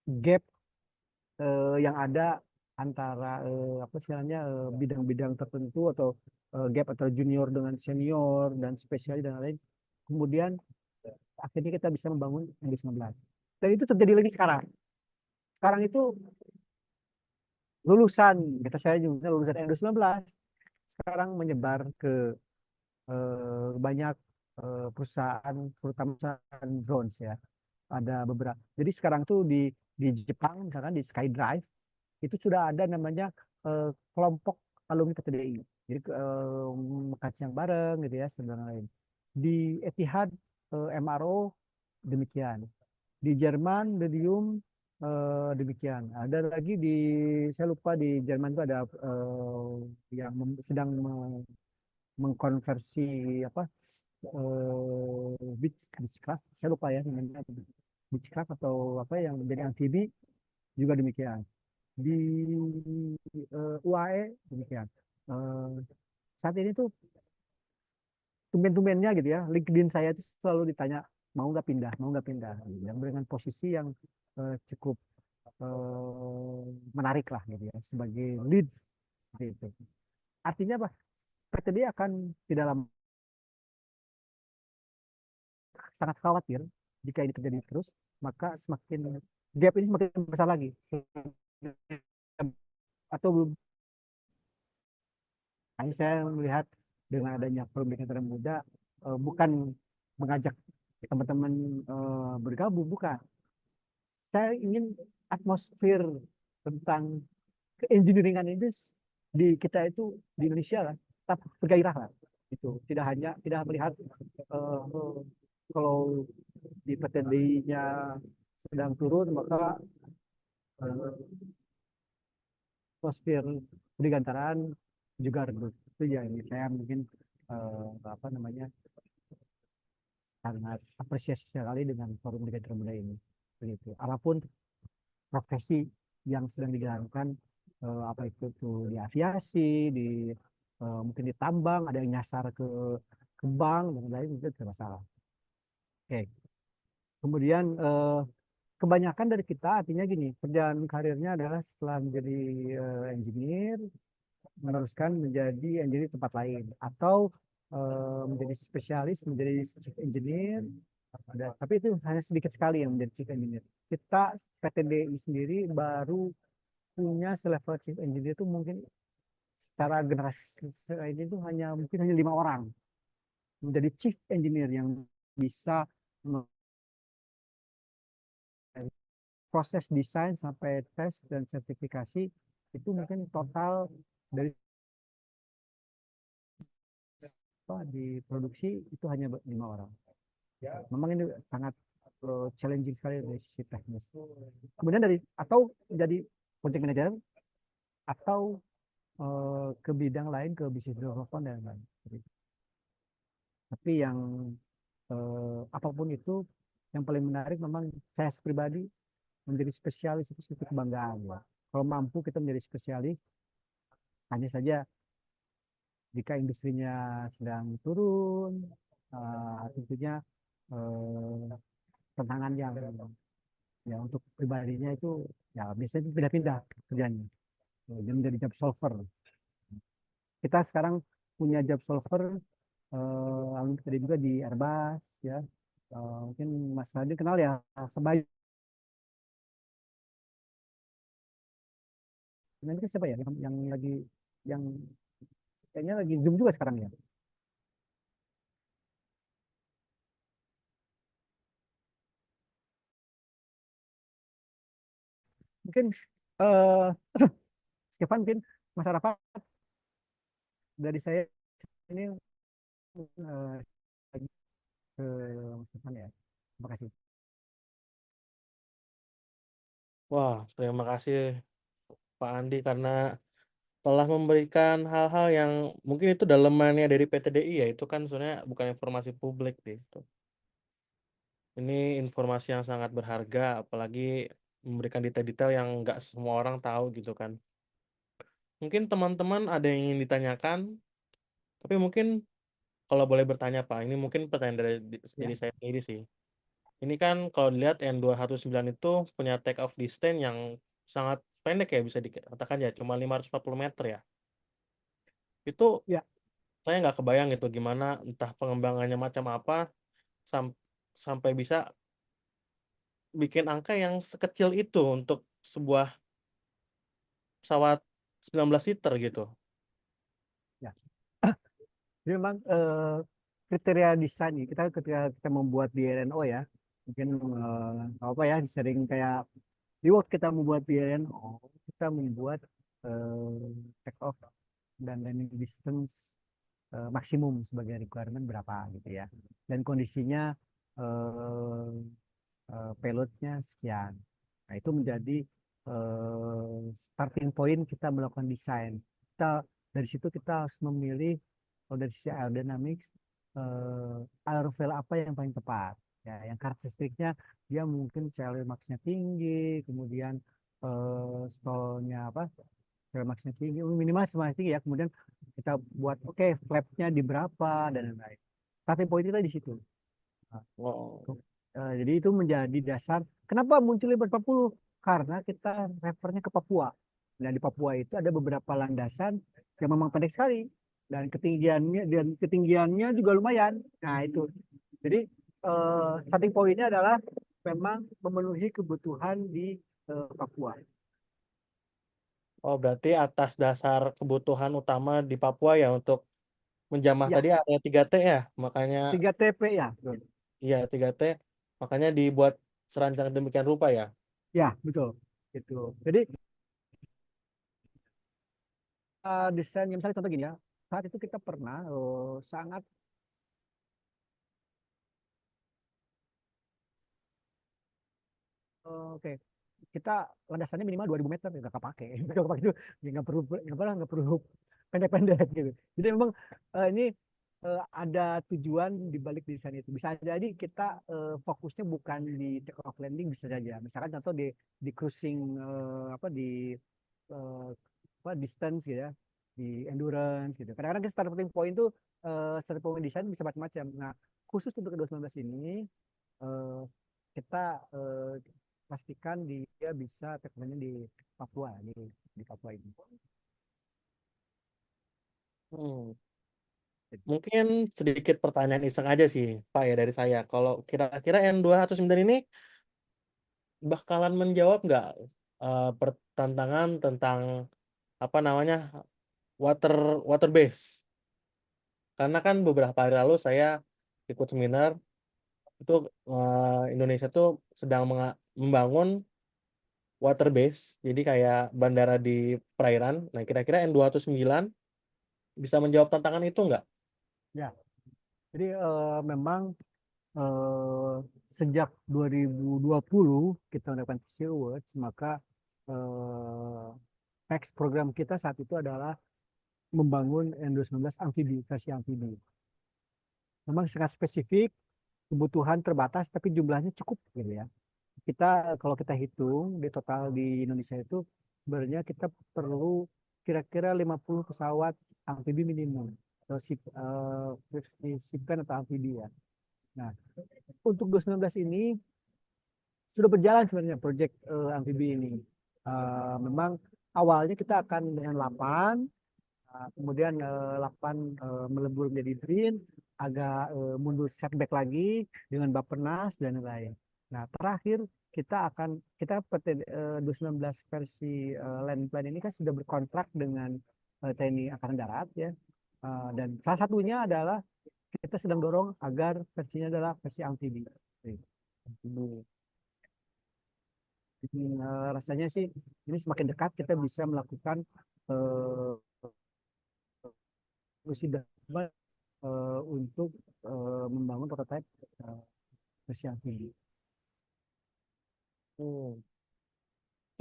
gap yang ada antara apa istilahnya, bidang-bidang tertentu, atau gap antara junior dengan senior dan spesialis dan lain. Kemudian akhirnya kita bisa membangun N19. Dan itu terjadi lagi sekarang. Sekarang itu lulusan, kita saya juga lulusan N19 sekarang menyebar ke banyak perusahaan, terutama perusahaan drones ya. Ada beberapa. Jadi sekarang tuh di Jepang misalkan di SkyDrive itu sudah ada namanya kelompok alumni PTDI. Jadi makan siang bareng gitu ya, dan lain. Di Etihad MRO demikian. Di Jerman Medium demikian. Ada lagi saya lupa di Jerman itu ada yang sedang mengkonversi apa, beechcraft, saya lupa ya namanya, beechcraft atau apa yang menjadi amfibi juga demikian. Di UAE demikian. Eh, Saat ini tuh tumben-tumbennya gitu ya, LinkedIn saya itu selalu ditanya mau nggak pindah, yang dengan posisi yang cukup menarik lah gitu ya, sebagai lead gitu. Artinya apa? PTD akan tidak lama sangat khawatir jika ini terjadi terus, maka semakin gap ini semakin besar lagi. Atau saya melihat dengan adanya Forum Bikin Muda bukan mengajak teman-teman bergabung, bukan. Saya ingin atmosfer tentang keengineeringan ini di kita itu di Indonesia lah, tetap bergairah lah. Itu tidak melihat kalau di PTDI-nya sedang turun, maka atmosfer pendidikan juga redup. Itu ya ini saya mungkin apa namanya, sangat apresiasi sekali dengan forum pendidikan muda ini. Begitu. Apapun profesi yang sedang dijalankan, apa itu tuh di aviasi, di mungkin di tambang, ada yang nyasar ke bank dan lain, itu tidak masalah. Oke. Kemudian kebanyakan dari kita artinya gini, perjalanan karirnya adalah setelah menjadi engineer, meneruskan menjadi engineer di tempat lain, atau menjadi spesialis, menjadi chief engineer. Tapi itu hanya sedikit sekali yang menjadi chief engineer. Kita PTDI sendiri baru punya selevel chief engineer itu mungkin secara generasi ini itu mungkin hanya 5 orang menjadi chief engineer yang bisa proses desain sampai tes dan sertifikasi. Itu mungkin total dari diproduksi itu hanya 5 orang. Memang ini sangat challenging sekali dari sisi teknis. Kemudian atau jadi project manager atau ke bidang lain, ke bisnis development dan lain-lain. Tapi yang apapun itu, yang paling menarik memang saya pribadi menjadi spesialis itu suatu kebanggaan ya. Kalau mampu kita menjadi spesialis, hanya saja jika industrinya sedang turun, tentunya tantangan yang ya untuk pribadinya itu ya biasanya pindah-pindah kerjanya, jadi menjadi job solver. Kita sekarang punya job solver, tadi juga di Airbus ya. Mungkin Mas Radin kenal ya, sebaik nanti siapa ya yang lagi yang kayaknya lagi Zoom juga sekarang ya. Mungkin Stefan, mungkin Mas Arafat, dari saya ini lagi ke Mas Stefan ya. Terima kasih. Wah, terima kasih Pak Andi karena telah memberikan hal-hal yang mungkin itu dalemannya dari PTDI ya, itu kan sebenarnya bukan informasi publik deh itu. Ini informasi yang sangat berharga, apalagi memberikan detail-detail yang nggak semua orang tahu gitu kan. Mungkin teman-teman ada yang ingin ditanyakan, tapi mungkin kalau boleh bertanya Pak, ini mungkin pertanyaan dari Ya. saya sendiri sih. Ini kan kalau dilihat N219 itu punya take off distance yang sangat pendek ya, bisa dikatakan ya, cuma 540 meter ya. Itu Ya. saya nggak kebayang gitu gimana, entah pengembangannya macam apa, sampai bisa bikin angka yang sekecil itu untuk sebuah pesawat 19 seater gitu. Ya. Jadi memang kriteria desain kita ketika kita membuat di RNO ya, mungkin apa ya, sering kayak di waktu kita membuat di RNO, kita membuat take off dan landing distance maksimum sebagai requirement berapa gitu ya, dan kondisinya payloadnya sekian. Nah, itu menjadi starting point kita melakukan desain. Dari situ kita harus memilih, kalau dari sisi aerodynamics, aerofoil apa yang paling tepat. Ya, yang karakteristiknya dia mungkin CL max-nya tinggi, kemudian stall-nya apa? CL max-nya tinggi, minimal semakin tinggi ya. Kemudian kita buat flap-nya di berapa dan lain-lain. Starting point kita di situ. Wow. Jadi itu menjadi dasar kenapa muncul 540, karena kita refernya ke Papua. Nah, di Papua itu ada beberapa landasan yang memang pendek sekali dan ketinggiannya juga lumayan. Nah, itu. Jadi starting point-nya adalah memang memenuhi kebutuhan di Papua. Oh, berarti atas dasar kebutuhan utama di Papua ya untuk menjamah Ya, tadi area 3T ya, makanya 3TP ya. iya 3T, makanya dibuat serancang demikian rupa ya. Ya, betul. Itu. Jadi desainnya misalnya contoh gini ya. Saat itu kita pernah sangat oke, kita landasannya minimal 2000 meter, nggak kepake. Nggak kepake itu, ya nggak perlu pendek-pendek gitu. Jadi memang ini ada tujuan di balik desain itu. Bisa jadi kita fokusnya bukan di take off landing, bisa saja. Misalkan contoh di cruising apa di eh, apa distance gitu ya, di endurance gitu. Kadang-kadang kita starting point itu starting point desain bisa macam-macam. Nah, khusus untuk 2019 ini eh, kita pastikan dia bisa teknologinya di Papua, di Papua ini. Hmm. Mungkin sedikit pertanyaan iseng aja sih Pak ya dari saya. Kalau kira-kira N219 ini bakalan menjawab nggak pertentangan tentang apa namanya water base? Karena kan beberapa hari lalu saya ikut seminar itu Indonesia tuh sedang membangun water base, jadi kayak bandara di perairan. Nah, kira-kira N219 bisa menjawab tantangan itu nggak? Ya, Jadi memang eh, sejak 2020 kita mendapatkan TC Awards, maka eh, next program kita saat itu adalah membangun N219 amfibi, versi amfibi. Memang sangat spesifik, kebutuhan terbatas, tapi jumlahnya cukup gitu ya. Kita kalau kita hitung di total di Indonesia itu sebenarnya kita perlu kira-kira 50 pesawat amfibi minimum atau sipkan atau amfibi ya. Nah, untuk 2019 ini sudah berjalan sebenarnya proyek amfibi ini. Memang awalnya kita akan dengan 8, kemudian 8 melebur menjadi Brin, agak mundur setback lagi dengan Bappenas dan lain-lain. Nah, terakhir kita PT 219 versi land plan ini kan sudah berkontrak dengan TNI Angkatan Darat ya. Dan salah satunya adalah kita sedang dorong agar versinya adalah versi amfibi. Rasanya sih ini semakin dekat kita bisa melakukan eh, misi development untuk membangun prototipe versi amfibi. Hmm.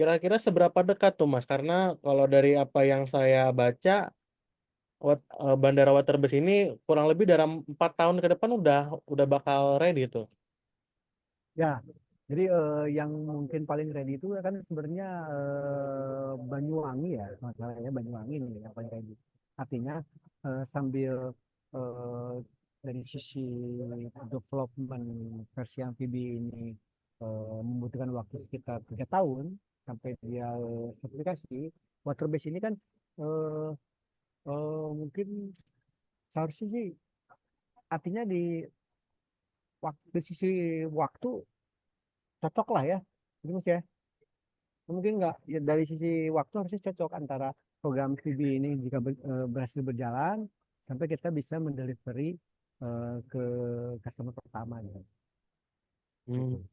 Kira-kira seberapa dekat tuh Mas? Karena kalau dari apa yang saya baca, Bandara Waterbase ini kurang lebih dalam 4 tahun ke depan udah bakal ready tuh. Ya, jadi yang mungkin paling ready itu kan sebenarnya Banyuwangi ya, masalahnya Banyuwangi nih yang paling ready. Artinya sambil eh, dari sisi development versi amfibi ini membutuhkan waktu sekitar 3 tahun sampai dia sertifikasi, Waterbase ini kan eh, mungkin seharusnya sih artinya di sisi waktu cocok lah ya. Jadi Mas ya, mungkin nggak ya, dari sisi waktu harusnya cocok antara program FIBI ini jika berhasil berjalan sampai kita bisa mendelivery ke customer pertama gitu. Hmm.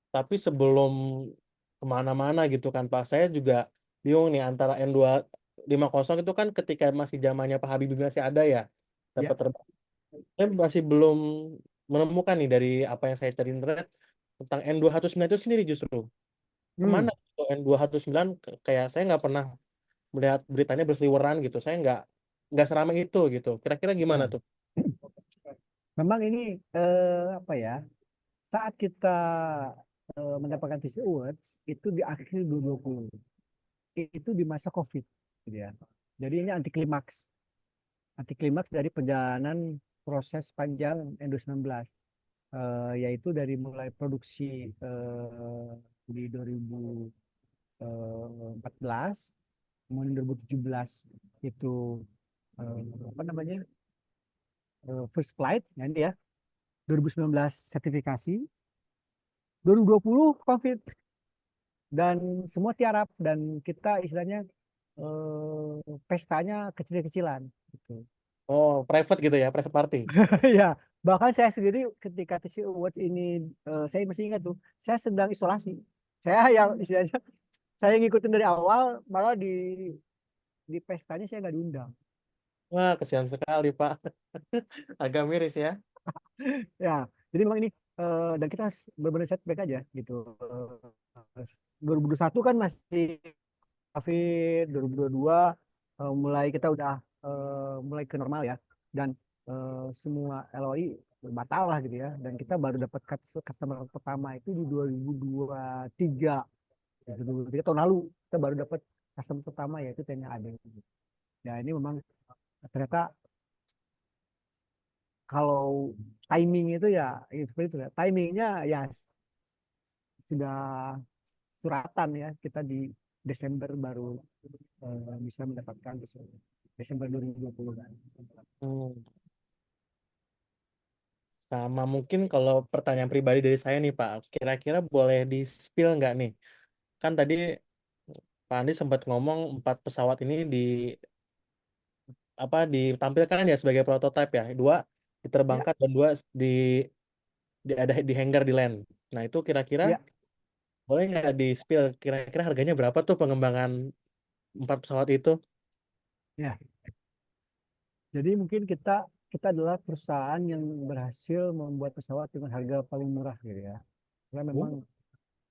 Tapi sebelum kemana-mana gitu kan Pak, saya juga bingung nih antara N250 itu kan ketika masih zamannya Pak Habibie masih ada ya, Ya, dapat terbang. Saya masih belum menemukan nih dari apa yang saya cari internet tentang N219 itu sendiri justru. hmm, Kemana tuh N219? Kayak saya nggak pernah melihat beritanya berseliweran gitu. Saya nggak seramai itu gitu. Kira-kira gimana ya. tuh? Memang ini apa ya? Saat kita mendapatkan TC Awards itu di akhir 2020. Itu di masa COVID gitu ya. Jadi ini anti klimaks dari perjalanan proses panjang N219, yaitu dari mulai produksi di 2014, kemudian 2017 itu apa namanya first flight ya, 2019 sertifikasi, 2020 COVID dan semua tiarap dan kita istilahnya pestanya kecil-kecilan gitu. Oh, private gitu ya, private party. Ya, bahkan saya sendiri ketika TC Awards ini saya masih ingat tuh, saya sedang isolasi. Saya yang istilahnya saya ngikutin dari awal, malah di pestanya saya nggak diundang. Wah, kesian sekali, Pak. Agak miris ya. Ya, jadi memang ini dan kita benar-benar setback aja gitu. 2021 kan masih COVID, 2022 mulai kita udah mulai ke normal ya, dan semua LOI batal lah gitu ya, dan kita baru dapat customer pertama itu di 2023, gitu, 2023 tahun lalu kita baru dapat customer pertama yaitu TNI AD. Ya ini memang ternyata kalau timing itu ya seperti itu ya, timingnya ya sudah suratan ya, kita di Desember baru bisa mendapatkan Desember 2020 kan. Hmm. Sama mungkin kalau pertanyaan pribadi dari saya nih, Pak. Kira-kira boleh di-spill nggak nih? Kan tadi Pak Andi sempat ngomong 4 pesawat ini ditampilkan ya sebagai prototipe ya. 2 Ya, diterbangkan dan 2 ada di hangar di land. Nah, itu kira-kira ya, boleh nggak di-spill kira-kira harganya berapa tuh pengembangan 4 pesawat itu? ya. Jadi mungkin kita kita adalah perusahaan yang berhasil membuat pesawat dengan harga paling murah gitu ya. Karena memang,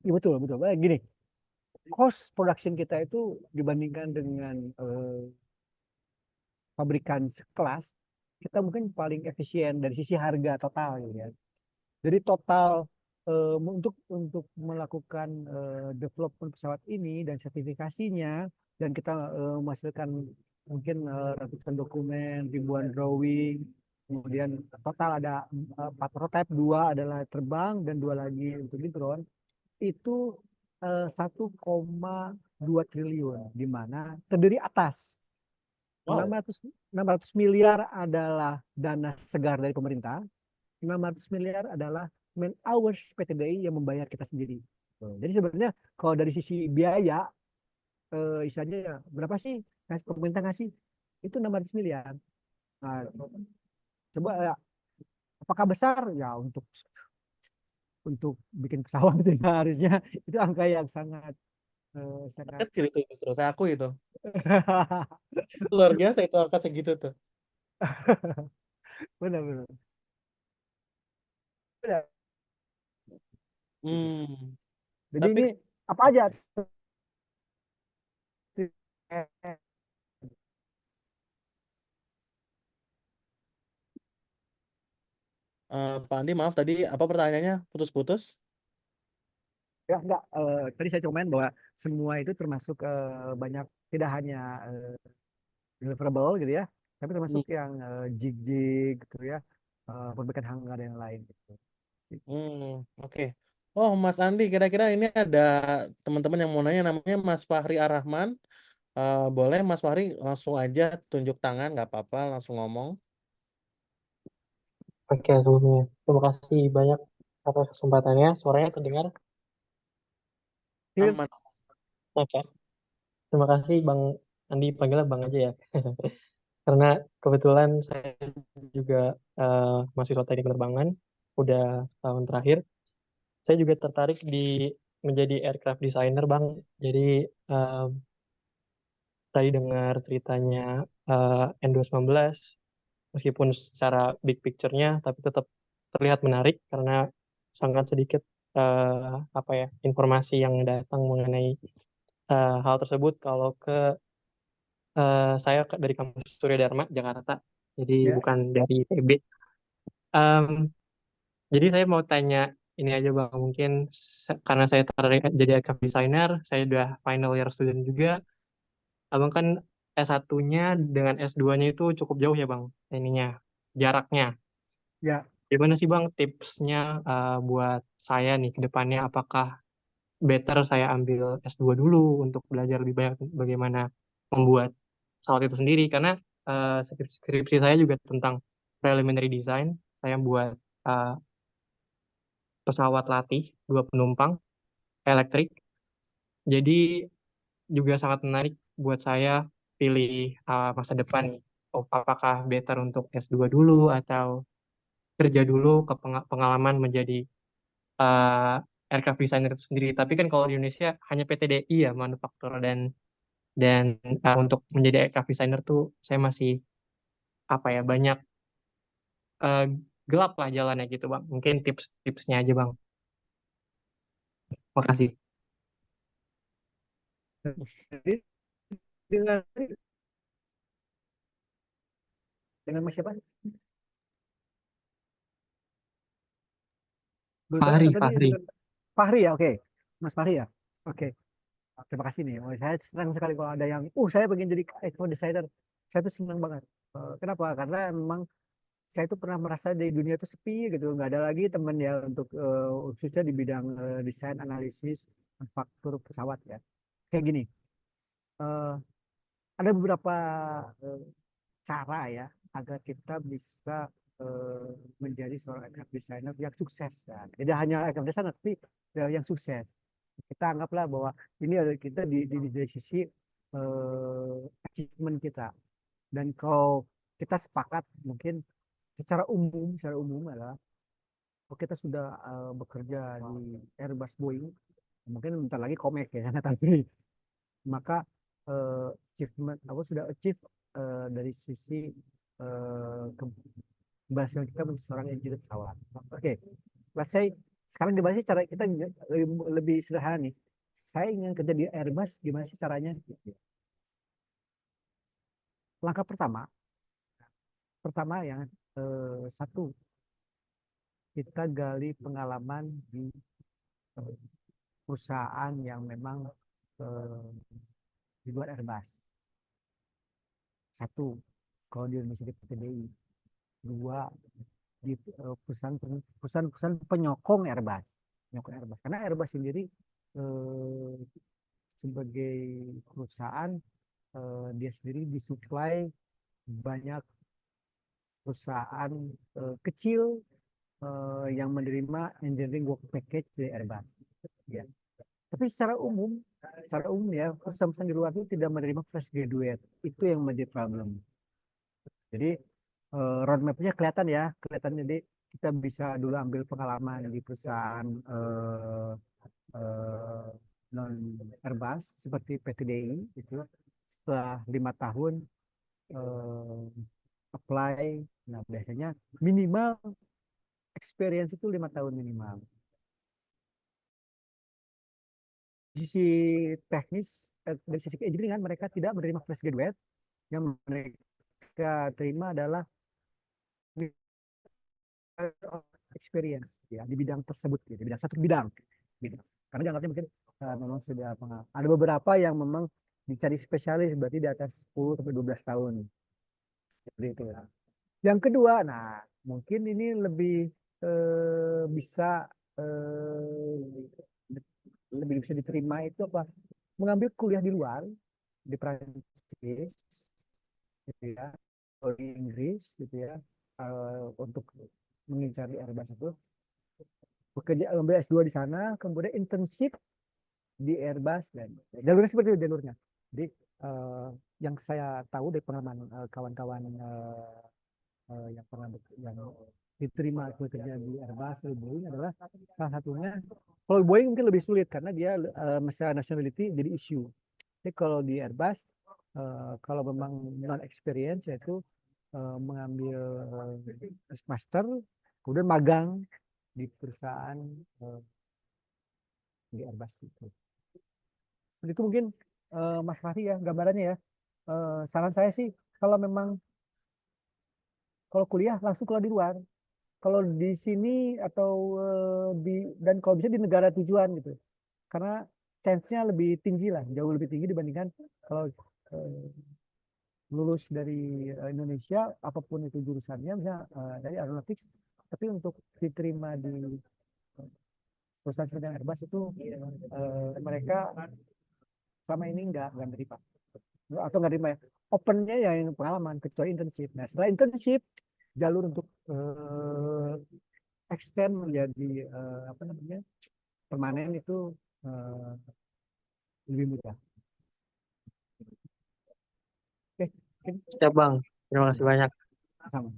iya betul betul. Gini, cost production kita itu dibandingkan dengan pabrikan sekelas, kita mungkin paling efisien dari sisi harga total gitu ya. Jadi total untuk melakukan development pesawat ini dan sertifikasinya, dan kita menghasilkan mungkin ratusan dokumen, ribuan drawing, kemudian total ada 4 prototype, 2 adalah terbang dan 2 lagi untuk di drone, itu 1,2 triliun, di mana terdiri atas Wow. 600 miliar adalah dana segar dari pemerintah, 600 miliar adalah man hours PTDI yang membayar kita sendiri. Jadi sebenarnya kalau dari sisi biaya, istilahnya ya, berapa sih pemerintah ngasih? Itu 600 miliar. Nah, coba ya, apakah besar? Ya untuk bikin pesawat itu ya, harusnya itu angka yang sangat sangat Kecil itu justru saya aku itu. Luar biasa itu angka segitu tuh. benar-benar. Hmm. Jadi Tapi ini apa aja? Pak Andi, maaf tadi apa pertanyaannya? Putus-putus? Ya enggak, tadi saya komen bahwa semua itu termasuk banyak, tidak hanya deliverable gitu ya, tapi Hmm. termasuk yang jig-jig gitu ya, perbaikan hanggar dan lain gitu. Oke. Oh, Mas Andi, kira-kira ini ada teman-teman yang mau nanya, namanya Mas Fahri Arahman. Boleh Mas Fahri langsung aja tunjuk tangan, nggak apa-apa, langsung ngomong. Oke, sebelumnya terima kasih banyak atas kesempatannya. Suaranya terdengar? Clear? Aman. Oke, terima kasih Bang Andi, panggilnya Bang aja ya. Karena kebetulan saya juga mahasiswa teknik penerbangan, udah tahun terakhir. Saya juga tertarik di menjadi aircraft designer, Bang. Jadi tadi dengar ceritanya N219, meskipun secara big picture-nya, tapi tetap terlihat menarik karena sangat sedikit apa ya, informasi yang datang mengenai hal tersebut. Kalau saya dari kampus Surya Dharma Jakarta, jadi Ya, bukan dari ITB. Em, jadi saya mau tanya ini aja Bang, mungkin karena saya tertarik jadi aircraft designer, saya udah final year student juga. Abang kan S1-nya dengan S2-nya itu cukup jauh ya Bang, ininya, jaraknya. ya, Gimana sih Bang tipsnya buat saya nih ke depannya, apakah better saya ambil S2 dulu untuk belajar lebih banyak bagaimana membuat pesawat itu sendiri, karena skripsi saya juga tentang preliminary design. Saya buat eh, pesawat latih 2 penumpang elektrik, jadi juga sangat menarik buat saya pilih masa depan. Oh, apakah better untuk S2 dulu atau kerja dulu ke pengalaman menjadi eh, aircraft designer itu sendiri. Tapi kan kalau di Indonesia hanya PTDI ya manufaktur, dan untuk menjadi aircraft designer tuh saya masih apa ya, banyak eh, gelap lah jalannya gitu Bang. Mungkin tips-tipsnya aja Bang. Makasih. jadi dengan Mas siapa? Fahri, Tadi Fahri. dengan Fahri ya, oke. Mas Fahri ya, oke. Terima kasih nih. Oh, saya senang sekali kalau ada yang, saya pengen jadi eco designer. Saya tuh senang banget. Kenapa? Karena memang saya tuh pernah merasa di dunia itu sepi gitu, nggak ada lagi teman ya untuk khususnya di bidang desain, analisis, manufaktur pesawat ya. Kayak gini, eh, ada beberapa eh, cara ya agar kita bisa eh, menjadi seorang aircraft designer yang sukses ya. Tidak hanya aircraft designer, tapi yang sukses. Kita anggaplah bahwa ini ada kita dari sisi achievement kita. Dan kalau kita sepakat mungkin secara umum adalah kalau kita sudah bekerja di Airbus Boeing, mungkin bentar lagi Comac ya, tapi maka achievement aku sudah achieve dari sisi keberhasilan kita menjadi seorang engineer pesawat. Oke, let's say sekarang gimana sih cara kita lebih sederhana nih. Saya ingin kerja di Airbus, gimana sih caranya? Langkah pertama yang satu, kita gali pengalaman di perusahaan yang memang di luar Airbus. Satu, kalau di Indonesia di PTDI. Dua, di perusahaan penyokong Airbus. Karena Airbus sendiri sebagai perusahaan dia sendiri disuplai banyak perusahaan kecil yang menerima engineering work package dari Airbus. Ya. Tapi secara umum ya perusahaan di luar itu tidak menerima fresh graduate. Itu yang menjadi problem. Jadi roadmap-nya kelihatan ya, jadi kita bisa dulu ambil pengalaman di perusahaan non Airbus seperti PTDI itu. Setelah 5 tahun apply, nah biasanya minimal experience itu 5 tahun minimal. Di sisi teknis, dari sisi engineering mereka tidak menerima fresh graduate, yang mereka terima adalah experience ya di bidang tersebut, gitu, di bidang satu bidang. Gitu. Karena dianggapnya mungkin memang sudah ada beberapa yang memang dicari spesialis berarti di atas 10 sampai 12 tahun. Seperti itu. Yang kedua, nah mungkin ini lebih bisa lebih bisa diterima itu apa? Mengambil kuliah di luar, di Prancis, gitu ya, atau di Inggris, gitu ya, untuk mengincar di Airbus itu, bekerja ambil S2 di sana, kemudian internship di Airbus dan jalurnya seperti itu jalurnya. Jadi yang saya tahu dari pengalaman kawan-kawan yang pernah yang diterima bekerja di Airbus di Boeing adalah salah satunya. Kalau Boeing mungkin lebih sulit karena dia masalah nationality jadi isu. Jadi kalau di Airbus kalau memang non experience yaitu mengambil master kemudian magang di perusahaan di Airbus itu. Itu mungkin Mas Fahri ya gambarannya ya. Saran saya sih kalau memang kalau kuliah langsung keluar di luar. Kalau di sini atau dan kalau bisa di negara tujuan gitu. Karena chance-nya lebih tinggi lah, jauh lebih tinggi dibandingkan kalau lulus dari Indonesia apapun itu jurusannya misalnya dari aeronautics tapi untuk diterima di perusahaan seperti Airbus itu mereka selama ini nggak menerima atau nggak terima ya. Opennya ya yang pengalaman kecuali internship. Nah setelah internship jalur untuk extend menjadi apa namanya permanen itu lebih mudah. Oke, Siap Bang, terima kasih banyak. sama.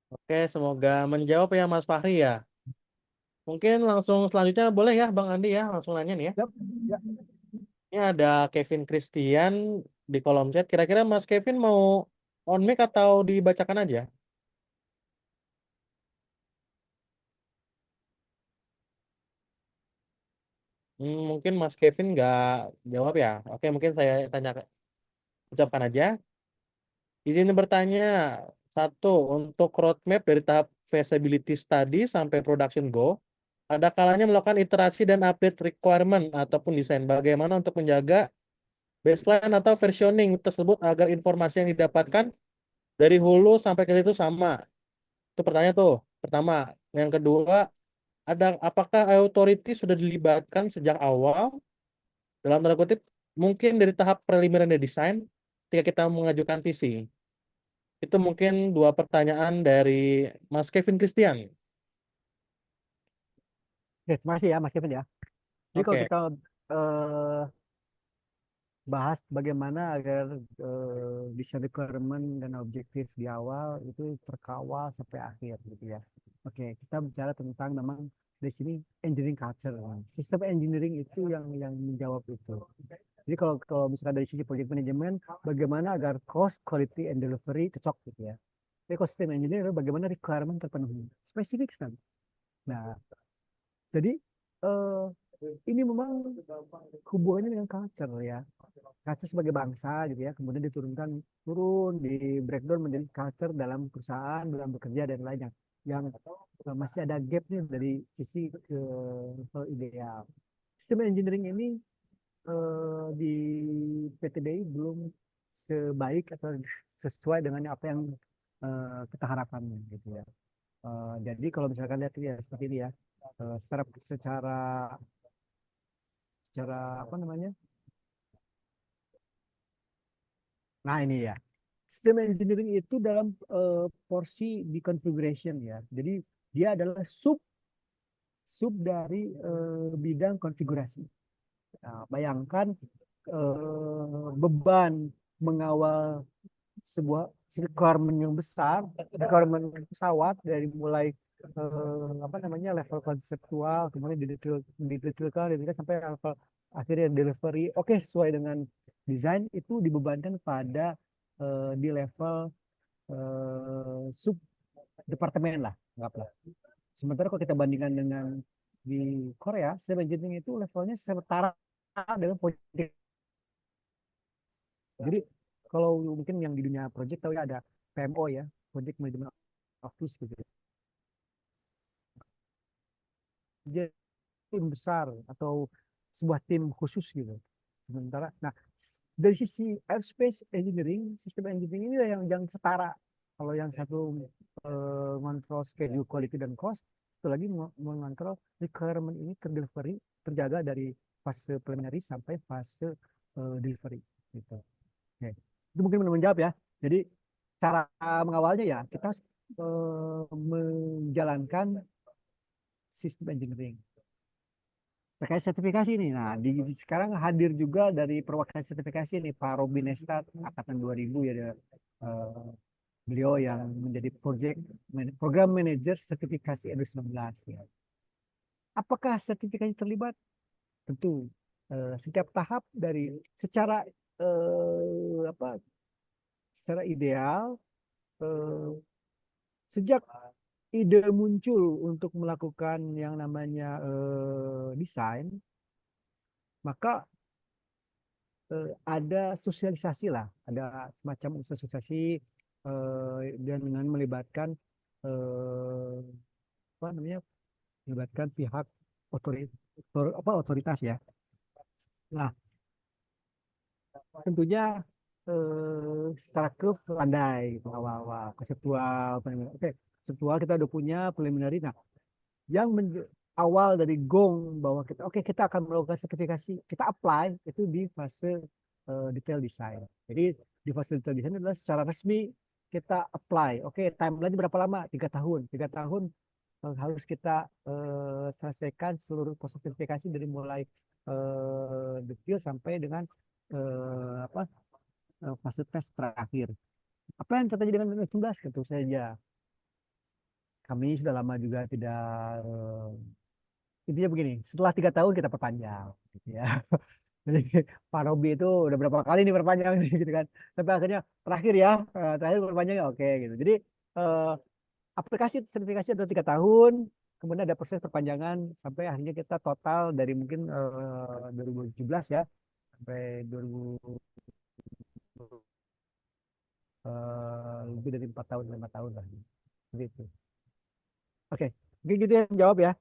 Oke, semoga menjawab ya Mas Fahri ya. Mungkin langsung selanjutnya boleh ya Bang Andi ya, langsung nanya nih ya. Yap, ya. Ini ada Kevin Christian di kolom chat. Kira-kira Mas Kevin mau on mic atau dibacakan aja? Mungkin Mas Kevin nggak jawab ya. Oke, mungkin saya tanya, ucapkan aja. Izin bertanya, satu, untuk roadmap dari tahap feasibility study sampai production go, ada kalanya melakukan iterasi dan update requirement ataupun desain. Bagaimana untuk menjaga baseline atau versioning tersebut agar informasi yang didapatkan dari hulu sampai ke situ sama. Itu pertanyaan tuh. Pertama. Yang kedua, apakah authority sudah dilibatkan sejak awal dalam tanda kutip mungkin dari tahap preliminary design ketika kita mengajukan TC. Itu mungkin dua pertanyaan dari Mas Kevin Christian. Oke, terima kasih ya Mas Kevin ya. Jadi kalau Oke. kita bahas bagaimana agar desain requirement dan objektif di awal itu terkawal sampai akhir gitu ya. Oke, kita bicara tentang memang di sini engineering culture. Sistem engineering itu yang menjawab itu. Jadi kalau misalkan dari sisi project management, bagaimana agar cost, quality, and delivery cocok gitu ya. ekosistem engineering adalah bagaimana requirement terpenuhi. Spesifik sekali. Nah, jadi ini memang hubungannya dengan culture ya. Culture sebagai bangsa gitu ya, kemudian turun di breakdown menjadi culture dalam perusahaan, dalam bekerja dan lainnya. Yang masih ada gap nih dari sisi ke level ideal. Sistem engineering ini di PTBI belum sebaik atau sesuai dengan apa yang kita harapkan gitu ya. Jadi kalau misalkan lihat ya seperti ini ya, secara apa namanya? Nah ini ya, sistem engineering itu dalam porsi di configuration ya. Jadi dia adalah sub dari bidang konfigurasi. Nah, bayangkan beban mengawal sebuah requirement yang besar, requirement pesawat dari mulai apa namanya level konseptual, kemudian didetailkan sampai level akhirnya delivery. Oke, sesuai dengan desain itu dibebankan pada di level sub departemen lah, anggaplah. Sementara kalau kita bandingkan dengan di Korea, civil engineering itu levelnya setara dengan project. Jadi kalau mungkin yang di dunia project tahu ya ada PMO ya, Project Management Office gitu. Jadi tim besar atau sebuah tim khusus gitu. Sementara, nah dari sisi airspace engineering, sistem engineering ini yang setara. Kalau yang satu mengontrol schedule, quality dan cost, satu lagi mengontrol requirement ini terdelivery, terjaga dari fase preliminary sampai fase delivery gitu. Oke. Itu mungkin menjawab ya. Jadi cara mengawalnya ya kita menjalankan sistem engineering. Terkait sertifikasi nih, nah sekarang hadir juga dari perwakilan sertifikasi nih Pak Robin Estat angkatan 2000 ya, beliau yang menjadi program manager sertifikasi 2019 ya. Apakah sertifikasi terlibat? Tentu setiap tahap dari secara secara ideal sejak ide muncul untuk melakukan yang namanya desain, maka ada sosialisasi lah, ada semacam sosialisasi dan dengan melibatkan apa namanya, melibatkan pihak otoritas ya. Nah, tentunya secara curve landai gitu, awal-awal konseptual. Oke, konseptual kita udah punya preliminary. Nah, yang awal dari gong bahwa kita akan melakukan sertifikasi, kita apply itu di fase detail design. Jadi di fase detail design adalah secara resmi kita apply. Oke, timeline berapa lama? 3 tahun. 3 tahun harus kita selesaikan seluruh proses sertifikasi dari mulai detail sampai dengan fase tes terakhir. Apa yang terjadi dengan 2019? Tentu saja kami sudah lama juga tidak intinya begini, setelah 3 tahun kita perpanjang gitu ya. Jadi Pak Robi itu udah berapa kali nih perpanjang nih gitu kan, sampai akhirnya terakhir perpanjangnya oke gitu. Jadi aplikasi sertifikasi adalah 3 tahun, kemudian ada proses perpanjangan sampai akhirnya kita total dari mungkin 2017 ya sampai 2000 lebih dari 4 tahun 5 tahun lah gitu. Oke, mungkin gitu ya jawab ya.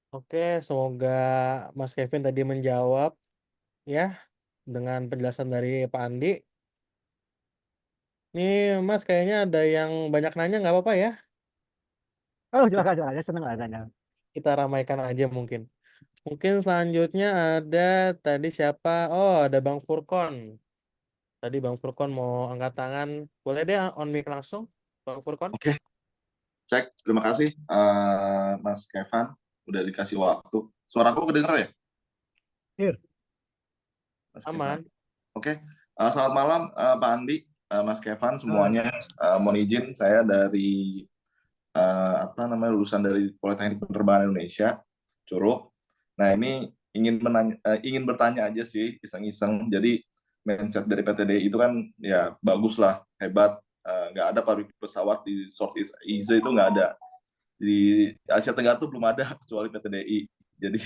Oke, semoga Mas Kevin tadi menjawab ya dengan penjelasan dari Pak Andi. Nih Mas kayaknya ada yang banyak nanya, nggak apa-apa ya? Oh silakan silakan, saya senang lah tanya. Kita ramaikan aja mungkin. Mungkin selanjutnya ada tadi siapa? Oh, ada Bang Furkon. Tadi Bang Furkon mau angkat tangan. Boleh deh on mic langsung, Bang Furkon. Oke, cek. Terima kasih Mas Kevin udah dikasih waktu. Suaraku kedengeran ya? Iya. Mas Aman. Kevin. Oke. Selamat malam Pak Andi, Mas Kevin semuanya. Mohon izin saya dari lulusan dari Politeknik Penerbangan Indonesia, Curug. Nah ini ingin bertanya aja sih, iseng-iseng. Jadi mindset dari PT DI itu kan ya bagus lah, hebat. Nggak ada pabrik pesawat di Southeast Asia, itu nggak ada. Di Asia Tenggara tuh belum ada kecuali PT DI. Jadi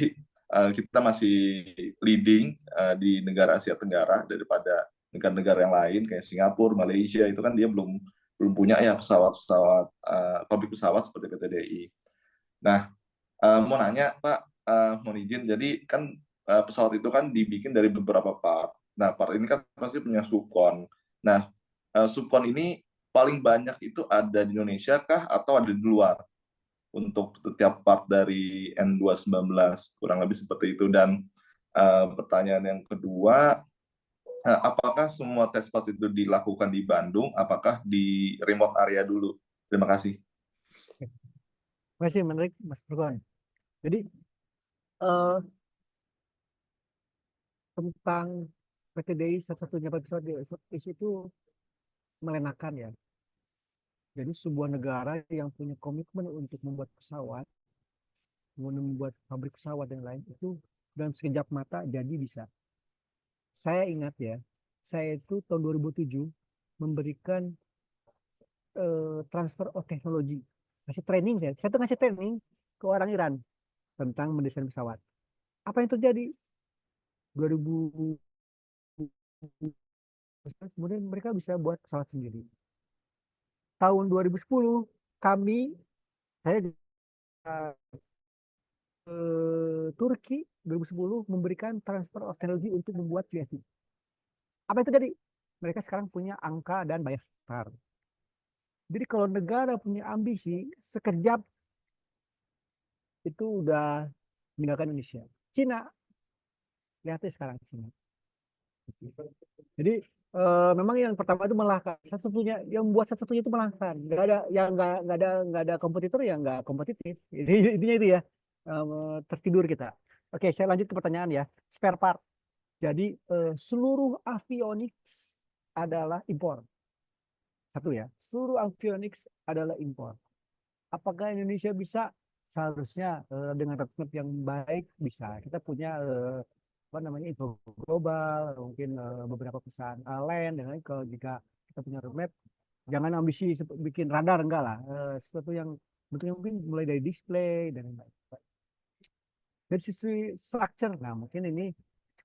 kita masih leading di negara Asia Tenggara daripada negara-negara yang lain kayak Singapura, Malaysia, itu kan dia belum belum punya ya pesawat-pesawat pabrik pesawat seperti PT DI. Nah, mau nanya Pak, mohon izin. Jadi kan pesawat itu kan dibikin dari beberapa part. Nah, part ini kan pasti punya subkon. Nah, subkon ini paling banyak itu ada di Indonesia kah atau ada di luar? Untuk setiap part dari N219 kurang lebih seperti itu. Dan pertanyaan yang kedua, apakah semua tes part itu dilakukan di Bandung? Apakah di remote area dulu? Terima kasih. Terima kasih, menarik Mas Burkon. Jadi tentang PT DI satu-satunya pesawat di itu melenakan ya. Jadi sebuah negara yang punya komitmen untuk membuat pesawat, membuat pabrik pesawat dan lain itu dalam sekejap mata jadi bisa. Saya ingat ya, saya itu tahun 2007 memberikan transfer of teknologi, ngasih training saya tuh ngasih training ke orang Iran tentang mendesain pesawat. Apa yang terjadi? 2000 kemudian mereka bisa buat pesawat sendiri. Tahun 2010 saya ke Turki 2010 memberikan transfer of teknologi untuk membuat PSI. Apa yang terjadi? Mereka sekarang punya angka dan bayar besar. Jadi kalau negara punya ambisi, sekejap itu udah meninggalkan Indonesia. Cina, lihatnya sekarang Cina. Jadi memang yang pertama itu melahkan. Satu-satunya yang membuat satu-satunya itu melahkan. Nggak ada yang nggak ada kompetitor yang nggak kompetitif. Intinya itu ya, tertidur kita. Oke, saya lanjut ke pertanyaan ya. Spare part. Jadi seluruh avionics adalah impor. Satu ya, seluruh avionics adalah impor. Apakah Indonesia bisa? Seharusnya dengan roadmap yang baik bisa. Kita punya apa namanya info global, mungkin beberapa perusahaan lain dan lain. Kalau jika kita punya roadmap, jangan ambisi bikin radar, enggak lah. Sesuatu yang bentuknya mungkin mulai dari display dan lain-lain. Dari sisi structure, nah mungkin ini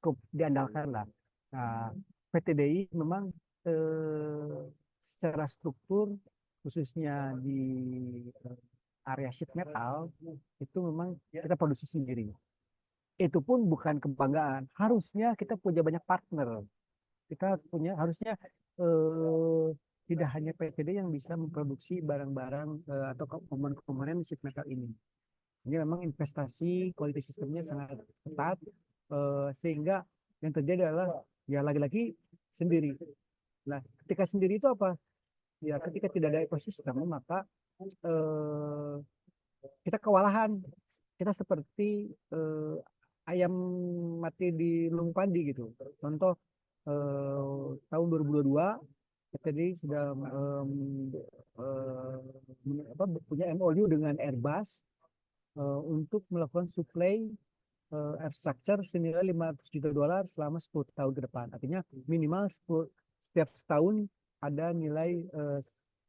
cukup diandalkan lah. Nah, PT DI memang secara struktur khususnya di area sheet metal itu memang kita produksi sendiri. Itu pun bukan kebanggaan. Harusnya kita punya banyak partner. Kita punya harusnya tidak hanya PT DI yang bisa memproduksi barang-barang atau komponen-komponen sheet metal ini. Ini memang investasi quality sistemnya sangat ketat sehingga yang terjadi adalah ya lagi-lagi sendiri. Nah, ketika sendiri itu apa? Ya ketika tidak ada ekosistem maka kita kewalahan. Kita seperti ayam mati di lubang padi gitu. Contoh tahun 2022 PT DI sudah punya MOU dengan Airbus untuk melakukan supply air structure senilai $500 juta selama 10 tahun ke depan. Artinya minimal setiap setahun ada nilai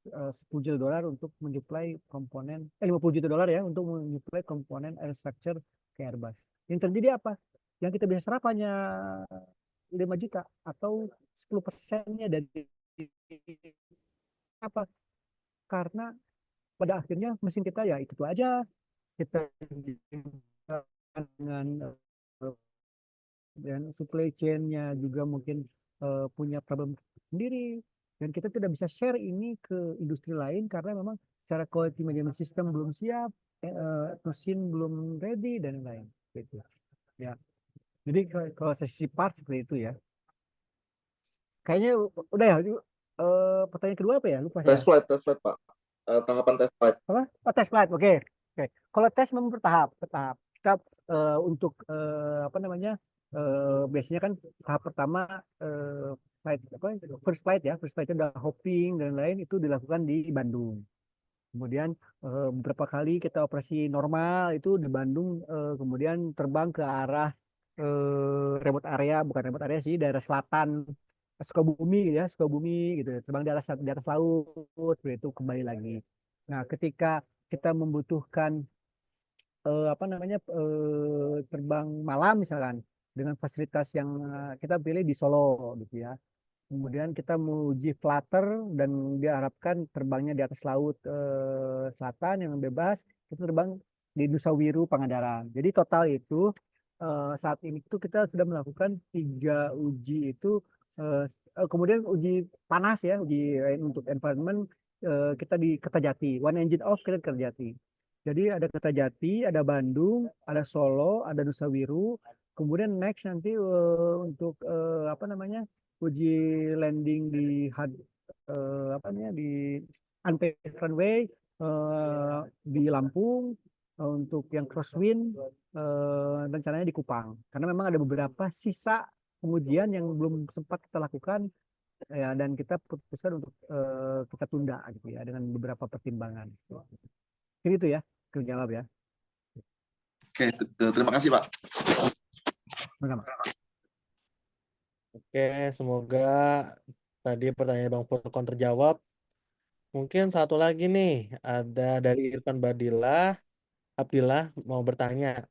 $10 juta untuk menyuplai komponen, $50 juta ya untuk menyuplai komponen air structure ke Airbus. Yang terjadi apa? Yang kita bisa serap hanya 5 juta atau 10%-nya dari apa? Karena pada akhirnya mesin kita ya itu aja. Kita dengan dan supply chain-nya juga mungkin punya problem sendiri dan kita tidak bisa share ini ke industri lain karena memang secara quality management system belum siap, mesin belum ready dan lain gitu ya. Jadi kalau sisi part seperti itu ya. Kayaknya udah ya. Pertanyaan kedua apa ya? Lupa ya. Tes flight Pak. Tahapan tes flight. Apa? Oh, tes flight. Oke. Kalau tes memang bertahap. Kita untuk apa namanya? Biasanya kan tahap pertama flight first flight ya. First flight itu udah hopping dan lain itu dilakukan di Bandung. Kemudian beberapa kali kita operasi normal itu di Bandung, kemudian terbang ke arah remote area, bukan remote area sih, daerah selatan Sukabumi ya, Sukabumi gitu, terbang di atas laut, seperti itu kembali lagi. Nah, ketika kita membutuhkan apa namanya terbang malam misalkan dengan fasilitas yang kita pilih di Solo gitu ya. Kemudian kita menguji flutter dan diharapkan terbangnya di atas laut selatan yang bebas, kita terbang di Nusa Wiru Pangandaran. Jadi total itu saat ini tuh kita sudah melakukan 3 uji itu, eh, kemudian uji panas ya, uji untuk environment kita di Kertajati, one engine off kita di Kertajati. Jadi ada Kertajati, ada Bandung, ada Solo, ada Nusa Wiru. Kemudian next nanti untuk apa namanya uji landing di apa namanya di unpaved runway di Lampung, untuk yang crosswind rencananya di Kupang. Karena memang ada beberapa sisa pengujian yang belum sempat kita lakukan ya, dan kita putuskan untuk kita tunda gitu ya dengan beberapa pertimbangan. Jadi itu ya, jawab ya. Oke, terima kasih Pak. Sama-sama. Oke, semoga tadi pertanyaan Bang Furkon terjawab. Mungkin satu lagi nih, ada dari Irfan Abdillah mau bertanya.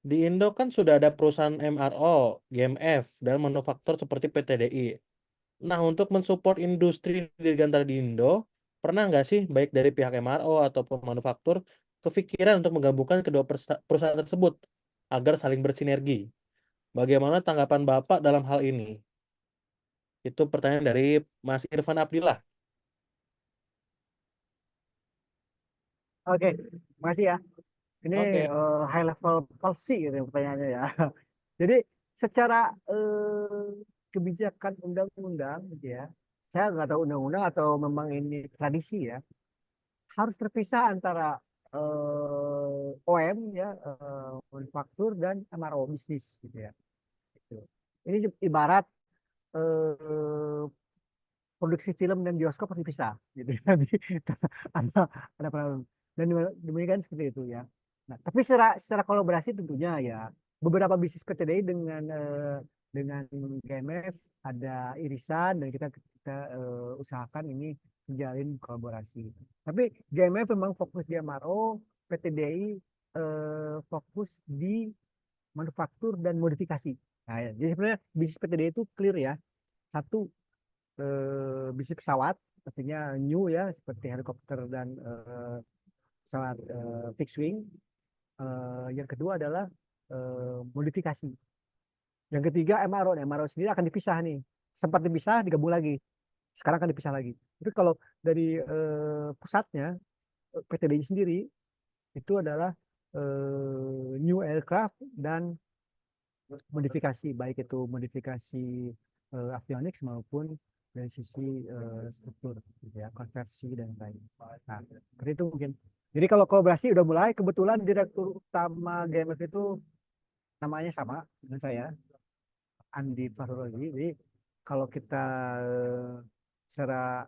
Di Indo kan sudah ada perusahaan MRO, GMF, dan manufaktur seperti PTDI. Nah, untuk mensupport industri dirgantara di Indo, pernah nggak sih baik dari pihak MRO ataupun manufaktur kepikiran untuk menggabungkan kedua perusahaan tersebut agar saling bersinergi? Bagaimana tanggapan Bapak dalam hal ini? Itu pertanyaan dari Mas Irfan Abdillah. Oke, makasih ya. Ini Oke. high level policy gitu ya pertanyaannya ya. Jadi secara kebijakan undang-undang gitu ya, saya nggak tahu undang-undang atau memang ini tradisi ya, harus terpisah antara OM ya, manufaktur dan MRO bisnis gitu ya. Gitu. Ini ibarat eh, produksi film dan bioskop harus dipisah gitu. Jadi ada dan demikian seperti itu ya. Nah, tapi secara kolaborasi tentunya ya beberapa bisnis PTDI dengan GMF ada irisan dan kita usahakan ini menjalin kolaborasi. Tapi GMF memang fokus di MRO, PTDI fokus di manufaktur dan modifikasi. Nah, ya. Jadi sebenarnya bisnis PTDI itu clear ya. Satu, bisnis pesawat, artinya new ya, seperti helikopter dan pesawat fixed wing. Yang kedua adalah modifikasi. Yang ketiga MRO. MRO sendiri akan dipisah nih. Sempat dipisah, digabung lagi. Sekarang akan dipisah lagi. Tapi kalau dari pusatnya, PTDI sendiri, itu adalah new aircraft dan modifikasi, baik itu modifikasi avionics maupun dari sisi struktur, gitu ya, konversi dan lain. Nah, seperti itu mungkin. Jadi kalau kolaborasi udah mulai, kebetulan direktur utama GMF itu namanya sama dengan saya, Andi Fahrulozi. Jadi kalau kita secara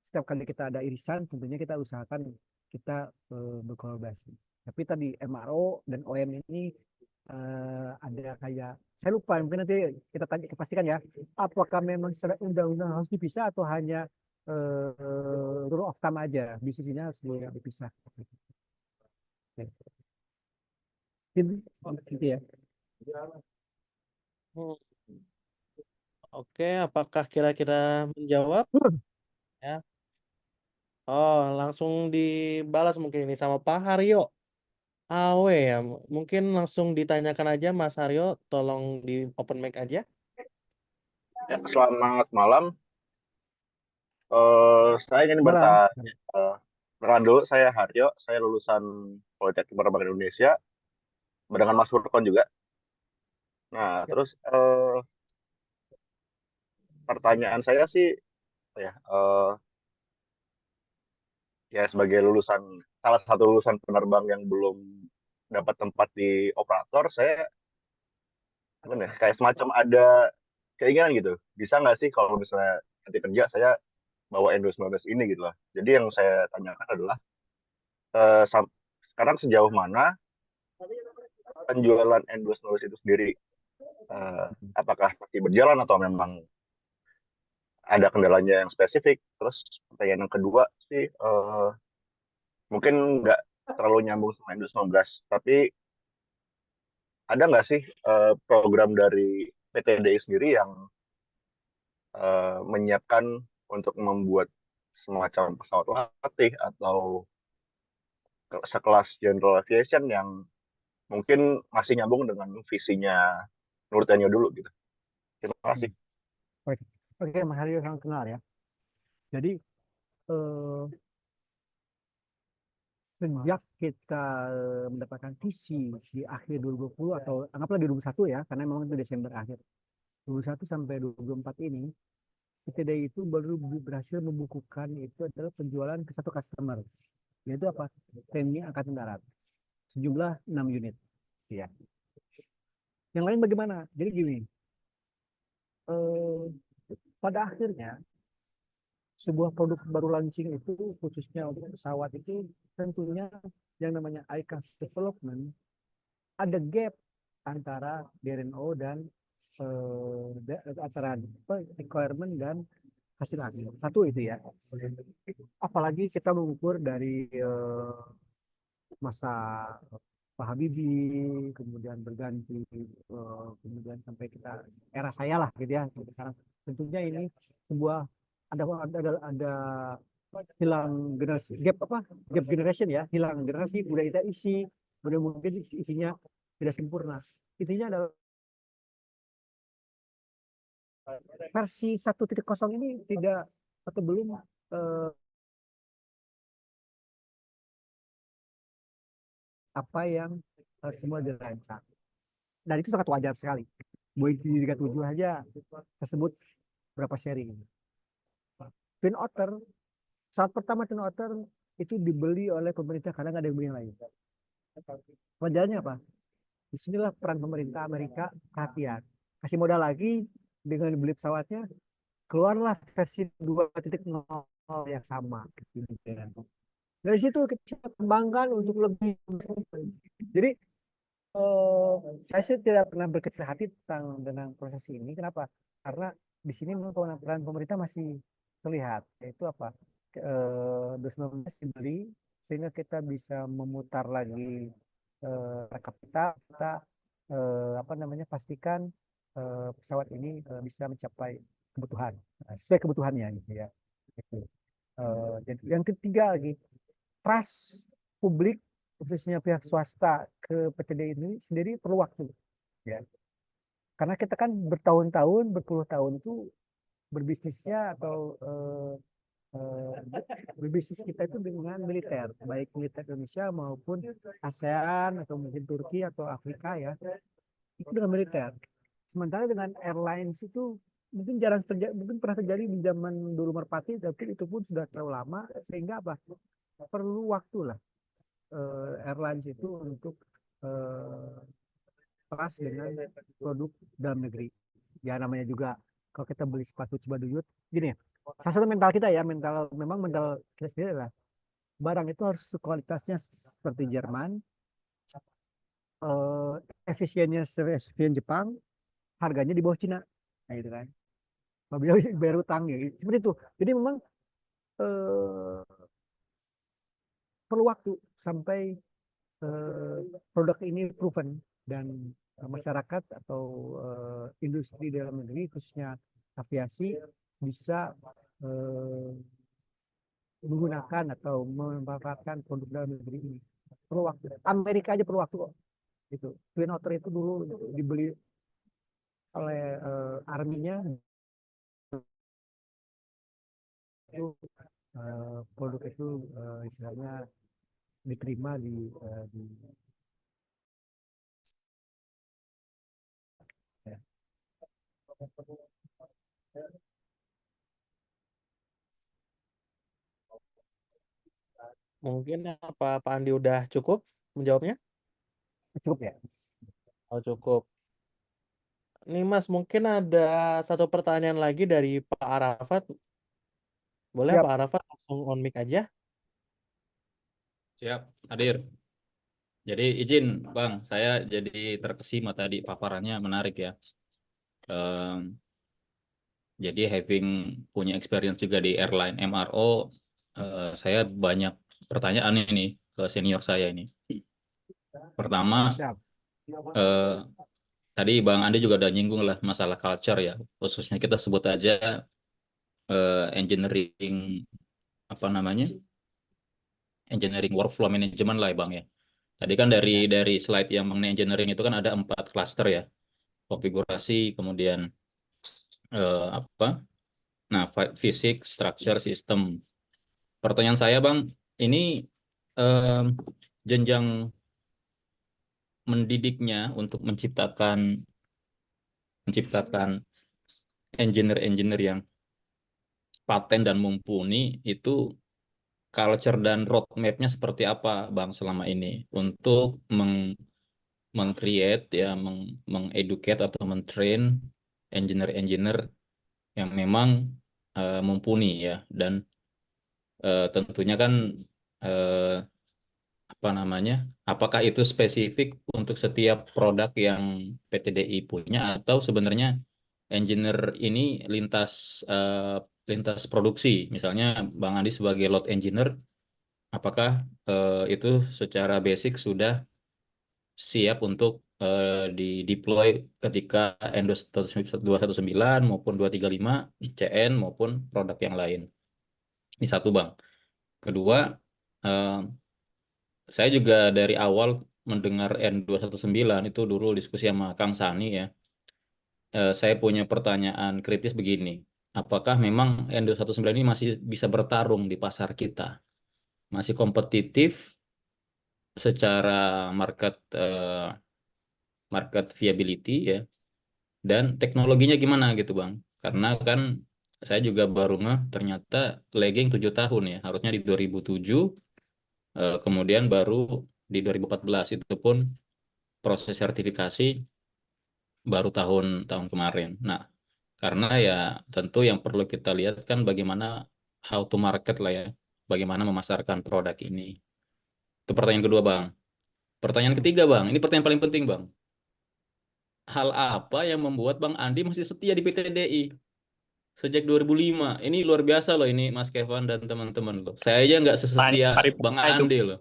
setiap kali kita ada irisan, tentunya kita usahakan kita berkolaborasi. Tapi tadi MRO dan OM ini ada kayak saya lupa, mungkin nanti kita tanya pastikan ya, apakah memang secara undang-undang harus dipisah atau hanya rule of thumb aja bisnisnya harus dipisah. Gitu ya. Hmm. Oke, apakah kira-kira menjawab? Ya. Oh, langsung dibalas mungkin ini sama Pak Haryo. Awe ya, mungkin langsung ditanyakan aja Mas Haryo, tolong di open mic aja. Ya, selamat malam. Saya ingin Malam. bertanya. Perkenalan dulu, saya Haryo. Saya lulusan Politeknik Penerbangan Indonesia, barengan Mas Furkon juga. Nah, terus pertanyaan saya sih, ya, ya sebagai salah satu lulusan penerbang yang belum dapat tempat di operator, saya apa nih, kayak semacam ada keinginan gitu. Bisa nggak sih kalau misalnya nanti kerja saya bawa N219 ini gitu lah. Jadi yang saya tanyakan adalah eh, sekarang sejauh mana penjualan N219 itu sendiri apakah masih berjalan atau memang ada kendalanya yang spesifik. Terus pertanyaan yang kedua sih, mungkin nggak terlalu nyambung sama Indo 19, tapi ada nggak sih program dari PTDI sendiri yang menyiapkan untuk membuat semacam pesawat latih atau sekelas General Aviation yang mungkin masih nyambung dengan visinya Nur Tanyo dulu gitu. Terima kasih. Oke, Oke, Mas Haryo salam kenal ya. Jadi sejak kita mendapatkan visi di akhir 2020 atau anggaplah di 2021 ya, karena memang itu Desember akhir 2021 sampai 2024 ini, PTDI itu baru berhasil membukukan itu adalah penjualan ke satu customer, yaitu apa? TNI Angkatan Darat, sejumlah 6 unit. Ya. Yang lain bagaimana? Jadi gini, pada akhirnya sebuah produk baru launching itu khususnya untuk pesawat itu tentunya yang namanya ICAS development ada gap antara DRNO dan antara requirement dan hasil hasil. Satu itu ya. Apalagi kita mengukur dari masa Pak Habibie, kemudian berganti, kemudian sampai kita era saya lah gitu ya. Sekarang tentunya ini sebuah ada hilang generasi gap generation ya, hilang generasi udah kita isi, udah mungkin isinya tidak sempurna. Intinya adalah versi 1.0 ini tidak atau belum apa yang semua dirancang. Dan itu sangat wajar sekali. Boeing 737 aja tersebut berapa seri. Twin Otter, saat pertama Twin Otter itu dibeli oleh pemerintah karena nggak ada yang beli yang lain. Wajarnya apa? Disinilah peran pemerintah Amerika perhatian. Kasih modal lagi dengan beli pesawatnya, keluarlah versi 2.0 yang sama. Dari situ kita kembangkan untuk lebih. Jadi saya sih tidak pernah berkecil hati tentang proses ini. Kenapa? Karena di sini memang peran pemerintah masih terlihat. Yaitu apa? 2019 dibeli sehingga kita bisa memutar lagi rekap kita apa namanya pastikan pesawat ini bisa mencapai kebutuhan sesuai kebutuhannya gitu ya. Yang ketiga lagi trust publik khususnya pihak swasta ke PTDI ini sendiri perlu waktu ya, karena kita kan bertahun-tahun berpuluh tahun itu berbisnisnya atau berbisnis kita itu dengan militer, baik militer Indonesia maupun ASEAN atau mungkin Turki atau Afrika ya, itu dengan militer. Sementara dengan airlines itu mungkin jarang terjadi, mungkin pernah terjadi di zaman dulu Merpati, tapi itu pun sudah terlalu lama sehingga apa perlu waktu lah airlines itu untuk kelas dengan produk dalam negeri. Ya namanya juga kalau kita beli sepatu Cibaduyut, gini ya, salah satu mental kita ya, memang mental kita sendiri adalah barang itu harus kualitasnya seperti Jerman, efisiennya efisien Jepang, harganya di bawah Cina, nah gitu kan. Apabila bayar utang ya, seperti itu. Jadi memang perlu waktu sampai produk ini proven dan masyarakat atau industri dalam negeri khususnya aviasi bisa menggunakan atau memanfaatkan produk dalam negeri ini. Perlu waktu. Amerika aja perlu waktu kok. Itu Twin Otter itu dulu dibeli oleh arminya itu produk itu istilahnya diterima di ya. Mungkin apa Pak Andi udah cukup menjawabnya? Cukup ya. Oh, cukup. Nih Mas, mungkin ada satu pertanyaan lagi dari Pak Arafat. Boleh Siap. Pak Arafat langsung on mic aja? Siap, hadir. Jadi izin Bang, saya jadi terkesima tadi paparannya menarik ya. Em, jadi having punya experience juga di airline MRO, saya banyak pertanyaan ini ke senior saya ini. Pertama, Siap. eh, tadi Bang Andi juga udah nyinggung lah masalah culture ya, khususnya kita sebut aja engineering apa namanya, engineering workflow management lah ya Bang ya. Tadi kan dari slide yang mengenai engineering itu kan ada 4 cluster ya, konfigurasi, kemudian apa? Nah, fisik, structure, sistem. Pertanyaan saya Bang, ini em, jenjang mendidiknya untuk menciptakan engineer-engineer yang paten dan mumpuni itu culture dan roadmap-nya seperti apa Bang selama ini untuk meng-create ya, mengeducate atau mentrain engineer-engineer yang memang mumpuni ya, dan tentunya kan eh, apa namanya, apakah itu spesifik untuk setiap produk yang PTDI punya atau sebenarnya engineer ini lintas eh, lintas produksi, misalnya Bang Andi sebagai load engineer, apakah itu secara basic sudah siap untuk di deploy ketika N219 maupun 235 CN maupun produk yang lain. Ini satu Bang. Kedua, eh, saya juga dari awal mendengar N219 itu dulu diskusi sama Kang Sani ya. Saya punya pertanyaan kritis begini. Apakah memang N219 ini masih bisa bertarung di pasar kita? Masih kompetitif secara market viability ya, dan teknologinya gimana gitu Bang? Karena kan saya juga baru ngeh ternyata lagging 7 tahun ya. Harusnya di 2007, kemudian baru di 2014 itu pun proses sertifikasi baru tahun tahun kemarin. Nah, karena ya tentu yang perlu kita lihat kan bagaimana how to market lah ya, bagaimana memasarkan produk ini. Itu pertanyaan kedua, Bang. Pertanyaan ketiga, Bang. Ini pertanyaan paling penting, Bang. Hal apa yang membuat Bang Andi masih setia di PTDI sejak 2005? Ini luar biasa loh ini Mas Kevin dan teman-teman loh. Saya aja nggak sesetia Bang Paripurna itu. Andi loh.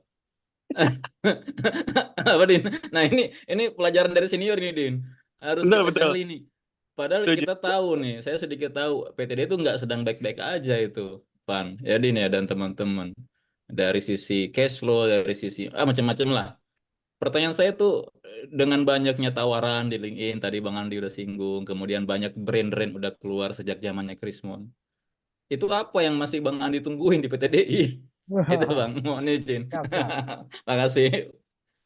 Apa Din? Nah ini pelajaran dari senior nih Din. Harus Betul, kita betul. gali nih. Padahal Setuju. kita tahu nih, saya sedikit tahu PTD itu nggak sedang baik-baik aja itu, Pan. Ya Din ya dan teman-teman. Dari sisi cash flow, dari sisi macam-macam lah. Pertanyaan saya tuh dengan banyaknya tawaran di LinkedIn tadi Bang Andi udah singgung, kemudian banyak brand-brand udah keluar sejak zamannya Krismon. Itu apa yang masih Bang Andi tungguin di PTDI? Itu Bang, mohon izin. Siap, siap. Makasih.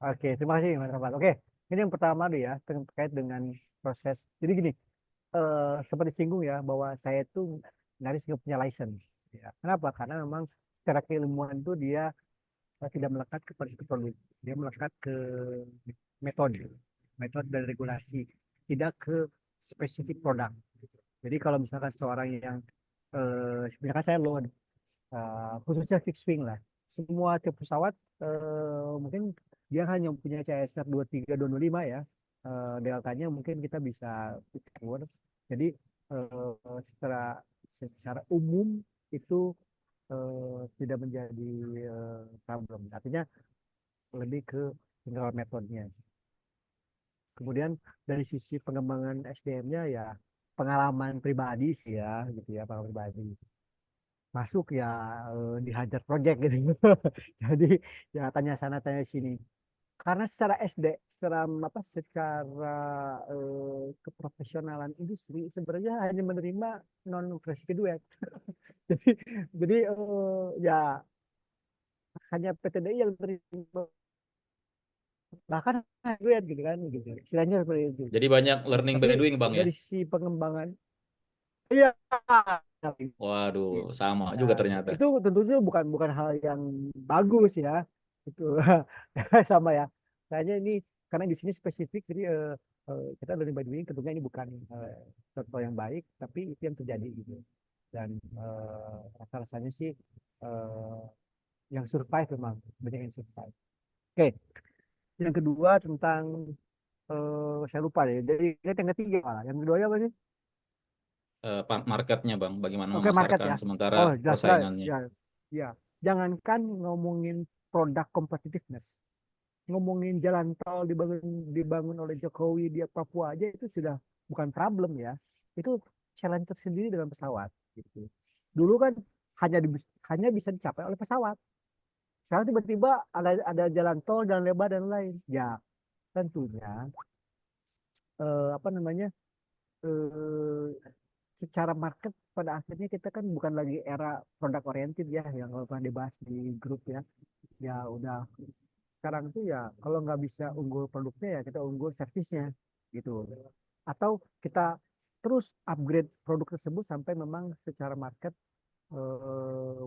Oke, terima kasih Mas Rapat. Oke, ini yang pertama dulu ya, terkait dengan proses. Jadi gini, seperti singgung ya, bahwa saya itu nyaris nggak punya license. Ya. Kenapa? Karena memang secara keilmuan itu dia tidak melekat kepada satu produk. Dia melekat ke metode, metode dan regulasi, tidak ke spesifik produk. Gitu. Jadi kalau misalkan seorang yang, misalkan saya load, khususnya fixed wing lah, semua tipe pesawat mungkin dia hanya punya CSR 23 lima ya, deltanya mungkin kita bisa ukur. Jadi secara secara umum itu tidak menjadi problem. Artinya lebih ke tinggal metodenya. Kemudian dari sisi pengembangan SDM-nya ya pengalaman pribadi sih ya gitu ya, pengalaman pribadi. Masuk ya dihajar project gitu. Jadi ya tanya sana tanya sini. Karena secara SD, secara apa, secara keprofesionalan industri sebenarnya hanya menerima non fresh graduate. Jadi ya hanya PTDI yang menerima, bahkan graduate gitu kan gitu. Istilahnya seperti itu. Jadi banyak learning by Tapi doing Bang ya. dari sisi pengembangan, iya, Waduh, sama ya, juga ternyata. itu tentunya bukan bukan hal yang bagus ya. Itu sama ya. Kayaknya ini karena di sini spesifik, jadi kita dari by doing tentunya ini bukan contoh yang baik, tapi itu yang terjadi gitu. Dan rasa-rasanya sih eh, yang survive memang banyak yang survive. Oke, yang kedua tentang Saya lupa deh. Jadi ingat yang ketiga malah. Yang kedua apa sih? Marketnya Bang, bagaimana Oke, market memasarkan ya. sementara Oh, jelas lah. persaingannya. Ya, ya. Jangankan ngomongin produk competitiveness, ngomongin jalan tol dibangun oleh Jokowi di Papua aja itu sudah bukan problem ya. Itu challenge tersendiri dengan pesawat gitu. Dulu kan hanya bisa dicapai oleh pesawat. Sekarang tiba-tiba ada jalan tol, jalan lebar dan lain. Ya, tentunya apa namanya? eh, Secara market pada akhirnya kita kan bukan lagi era produk oriented ya yang kalau pernah dibahas di grup ya. Ya udah sekarang tuh ya kalau nggak bisa unggul produknya ya kita unggul servisnya gitu, atau kita terus upgrade produk tersebut sampai memang secara market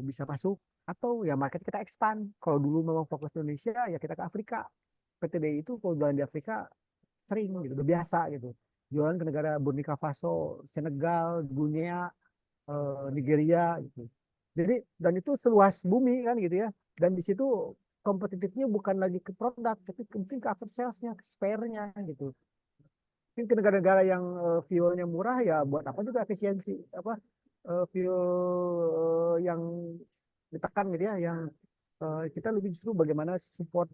bisa masuk, atau ya market kita expand. Kalau dulu memang fokus Indonesia ya kita ke Afrika. PTDI itu kalau jualan di Afrika sering gitu, udah biasa gitu, jualan ke negara Burkina Faso, Senegal, Guinea, Nigeria gitu. Jadi dan itu seluas bumi kan gitu ya. Dan di situ kompetitifnya bukan lagi ke produk, tapi mungkin ke after salesnya, ke spare-nya gitu. Mungkin ke negara-negara yang fuelnya murah ya buat apa juga efisiensi apa fuel yang ditekan gitu ya, yang kita lebih justru bagaimana support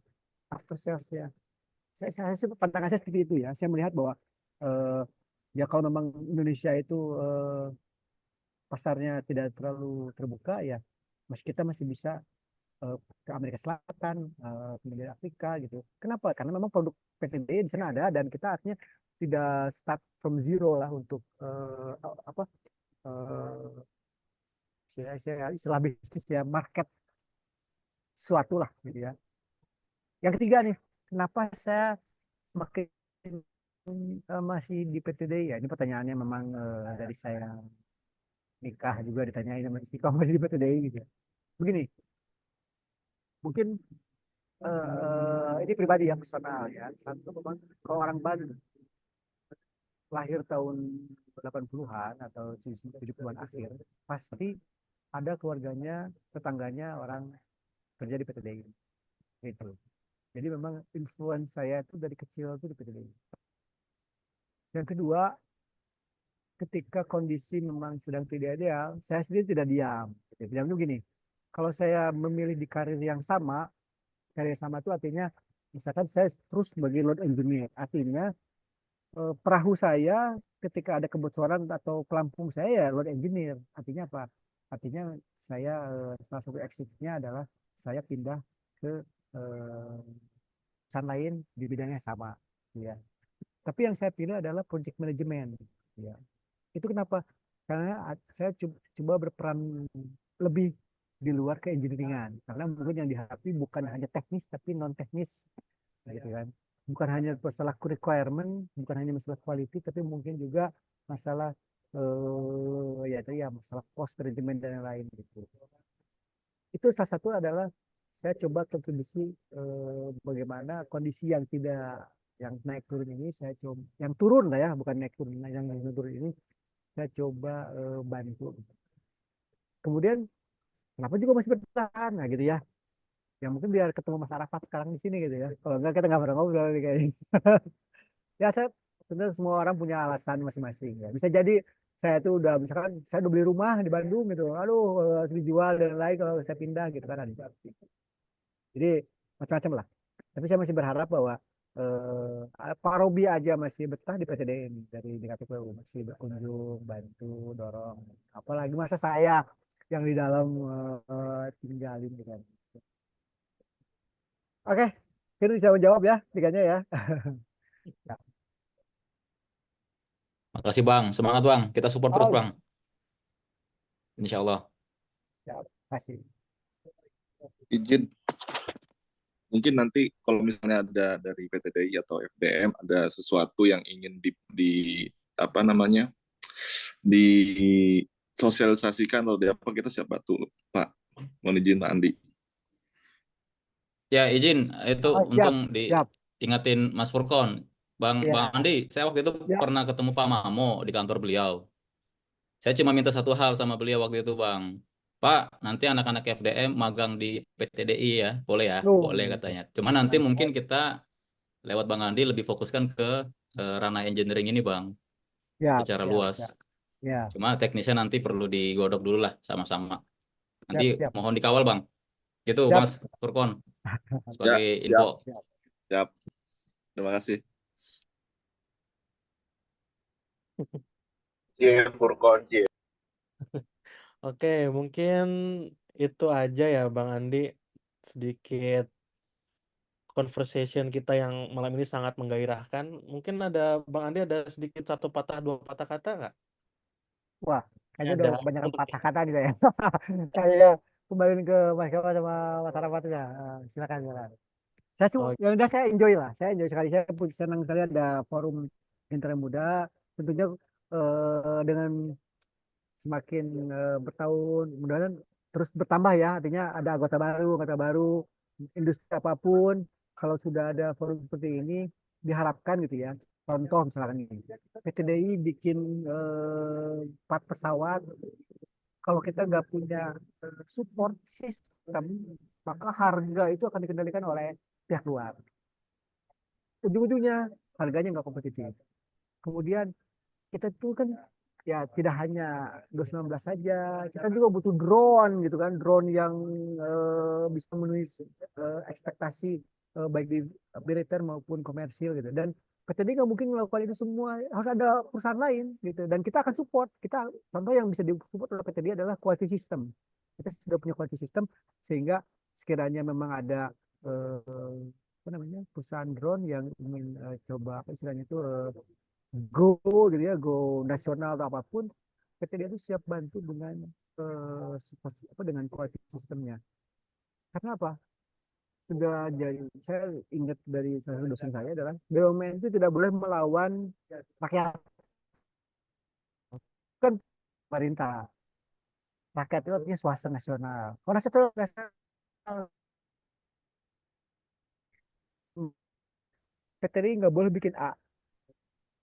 after salesnya. Saya sih pandangan saya seperti itu ya. Saya melihat bahwa eh, ya kalau memang Indonesia itu pasarnya tidak terlalu terbuka ya kita masih bisa ke Amerika Selatan, kemudian Afrika gitu. Kenapa? Karena memang produk PTB di sana ada dan kita artinya tidak start from zero lah untuk apa istilah bisnis ya, market suatu lah gitu ya. Yang ketiga nih, kenapa saya makin masih di PTD ya? Ini pertanyaannya memang dari saya nikah juga ditanyain sama istri, kamu masih di PTDI gitu ya. Begini, mungkin ini pribadi ya, personal ya. Satu memang kalau orang Bandung lahir tahun 80-an atau 70-an akhir, pasti ada keluarganya, tetangganya orang kerja di PTDI. Gitu. Jadi memang influence saya itu dari kecil itu di PTDI. Yang kedua, ketika kondisi memang sedang tidak ideal, saya sendiri tidak diam. Diam itu gini, kalau saya memilih di karir yang sama, karir sama itu artinya misalkan saya terus sebagai load engineer, artinya perahu saya ketika ada kebocoran atau pelampung saya ya load engineer. Artinya apa? Artinya saya salah satu exitnya adalah saya pindah ke eh, perusahaan lain di bidangnya sama. Ya. Tapi yang saya pilih adalah project management. Ya. Itu kenapa? Karena saya coba berperan lebih di luar ke engineeringan. Karena mungkin yang dihadapi bukan hanya teknis tapi non teknis, gitu kan. Bukan hanya masalah requirement, bukan hanya masalah quality, tapi mungkin juga masalah ya tadi ya masalah cost management dan lain-lain gitu. Itu salah satu adalah saya coba kontribusi bagaimana kondisi yang tidak yang naik turun ini saya coba yang turun lah ya bukan naik turun yang turun ini saya coba bantu. Kemudian kenapa juga masih bertahan nah gitu ya. Ya mungkin biar ketemu Mas Arafat sekarang di sini gitu ya. Kalau enggak kita nggak pernah ngobrol nih kayaknya. Ya saya tentu semua orang punya alasan masing-masing ya. Bisa jadi saya tuh udah misalkan saya udah beli rumah di Bandung gitu. Aduh harus dijual dan lain kalau saya pindah gitu kan ada. Jadi macam-macam lah. Tapi saya masih berharap bahwa Pak Robi aja masih betah di PTD ini dari DKPPU masih berkunjung, bantu, dorong. Apalagi masa saya yang di dalam tinggalin gitu kan. Oke, kita bisa menjawab ya tiganya ya. Ya. Makasih Bang, semangat Bang, kita support terus Oh, Bang, Insya Allah. ya, kasih. Izin, mungkin nanti kalau misalnya ada dari PTDI atau FDM ada sesuatu yang ingin di apa namanya disosialisasikan atau di apa kita siap bantu Pak. Mohon izin Pak Andi. Ya izin itu Oh, siap, untung siap. diingatin Mas Furkon. Bang Ya, Andi, saya waktu itu ya. pernah ketemu Pak Mamo di kantor beliau. Saya cuma minta satu hal sama beliau waktu itu Bang. Pak, nanti anak-anak FDM magang di PTDI ya, boleh ya? Nuh, Boleh katanya. Cuma nanti mungkin kita lewat Bang Andi lebih fokuskan ke ranah engineering ini Bang, Siap, secara siap, luas. siap. Ya, Cuma teknisnya nanti perlu digodok dulu lah sama-sama. siap, Nanti siap. mohon dikawal Bang. Gitu Siap. Mas Furkon Ya, sebagai siap, info. siap. Terima kasih. Cie, Furkon, cie. Oke, mungkin itu aja ya Bang Andi. Sedikit conversation kita yang malam ini sangat menggairahkan. Mungkin ada Bang Andi ada sedikit satu patah dua patah kata nggak? Wah, Ini kayaknya ada udah kebanyakan untuk patah kata nih saya. Kayaknya kembaliin ke Mas Kawan sama Mas Arafat ya. Silakan, silakan. oh, Yang udah saya enjoy lah. Saya enjoy sekali. Saya pun senang sekali ada forum internet muda. Tentunya dengan semakin bertahun, mudah-mudahan terus bertambah ya. Artinya ada anggota baru, industri apapun. Kalau sudah ada forum seperti ini, diharapkan gitu ya. Contoh misalkan ini, PTDI bikin 4 pesawat. Kalau kita nggak punya support system, maka harga itu akan dikendalikan oleh pihak luar. Ujung-ujungnya harganya nggak kompetitif. Kemudian kita tuh kan ya tidak hanya 2019 saja, kita juga butuh drone gitu kan, drone yang bisa memenuhi ekspektasi baik di militer maupun komersil gitu. Dan PTD nggak mungkin melakukan itu semua, harus ada perusahaan lain gitu. Dan kita akan support. Kita contoh yang bisa disupport oleh PTD adalah quality system. Kita sudah punya quality system sehingga sekiranya memang ada apa namanya perusahaan drone yang ingin coba apa istilahnya itu go gitu ya, go nasional atau apapun, PT dia itu siap bantu dengan apa dengan quality sistemnya. Karena apa? Sudah jadi saya ingat dari salah satu dosen saya adalah BUMN itu tidak boleh melawan rakyat, kan pemerintah. Rakyat itu artinya swasta nasional. Kalau swasta nasional, PT ini nggak boleh bikin A.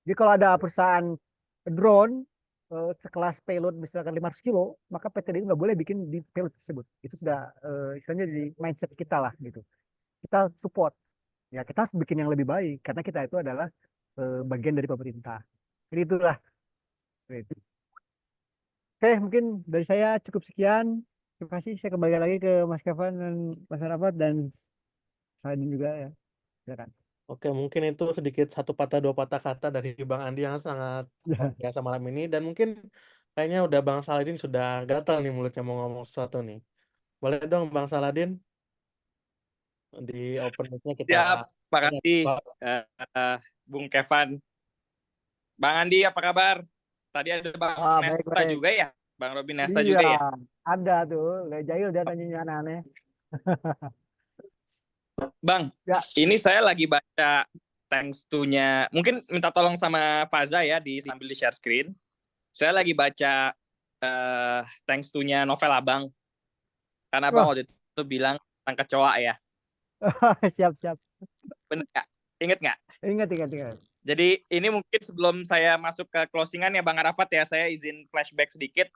Jadi kalau ada perusahaan drone sekelas payload misalkan 500 kilo, maka PT DI nggak boleh bikin di payload tersebut. Itu sudah istilahnya di mindset kita lah gitu. Kita support. Ya kita harus bikin yang lebih baik karena kita itu adalah bagian dari pemerintah. Jadi itulah. Gitu. Oke, mungkin dari saya cukup sekian. Terima kasih. Saya kembali lagi ke Mas Kevin dan Mas Arafat dan saya juga ya. Silakan. oke, mungkin itu sedikit satu patah dua patah kata dari Bang Andi yang sangat luar biasa malam ini dan mungkin kayaknya udah Bang Saladin sudah gatal nih mulutnya mau ngomong sesuatu nih. Boleh dong Bang Saladin di open mic-nya kita. Siap, makasih Bung Kevan. Bang Andi, apa kabar? Tadi ada Bang Baik, Nesta baik. juga ya? Bang Robin Nesta Iya, juga ya? ada tuh. Jahil dia nanya aneh-aneh. Bang, Ya. ini saya lagi baca thanks to-nya. Mungkin minta tolong sama Faza ya, sambil di share screen. Saya lagi baca thanks to-nya novel Abang. Karena Abang waktu itu bilang tentang kecoa ya. Siap, siap. Bener nggak? Ingat nggak? Ingat. Jadi ini mungkin sebelum saya masuk ke closingan ya Bang Arafat ya, saya izin flashback sedikit.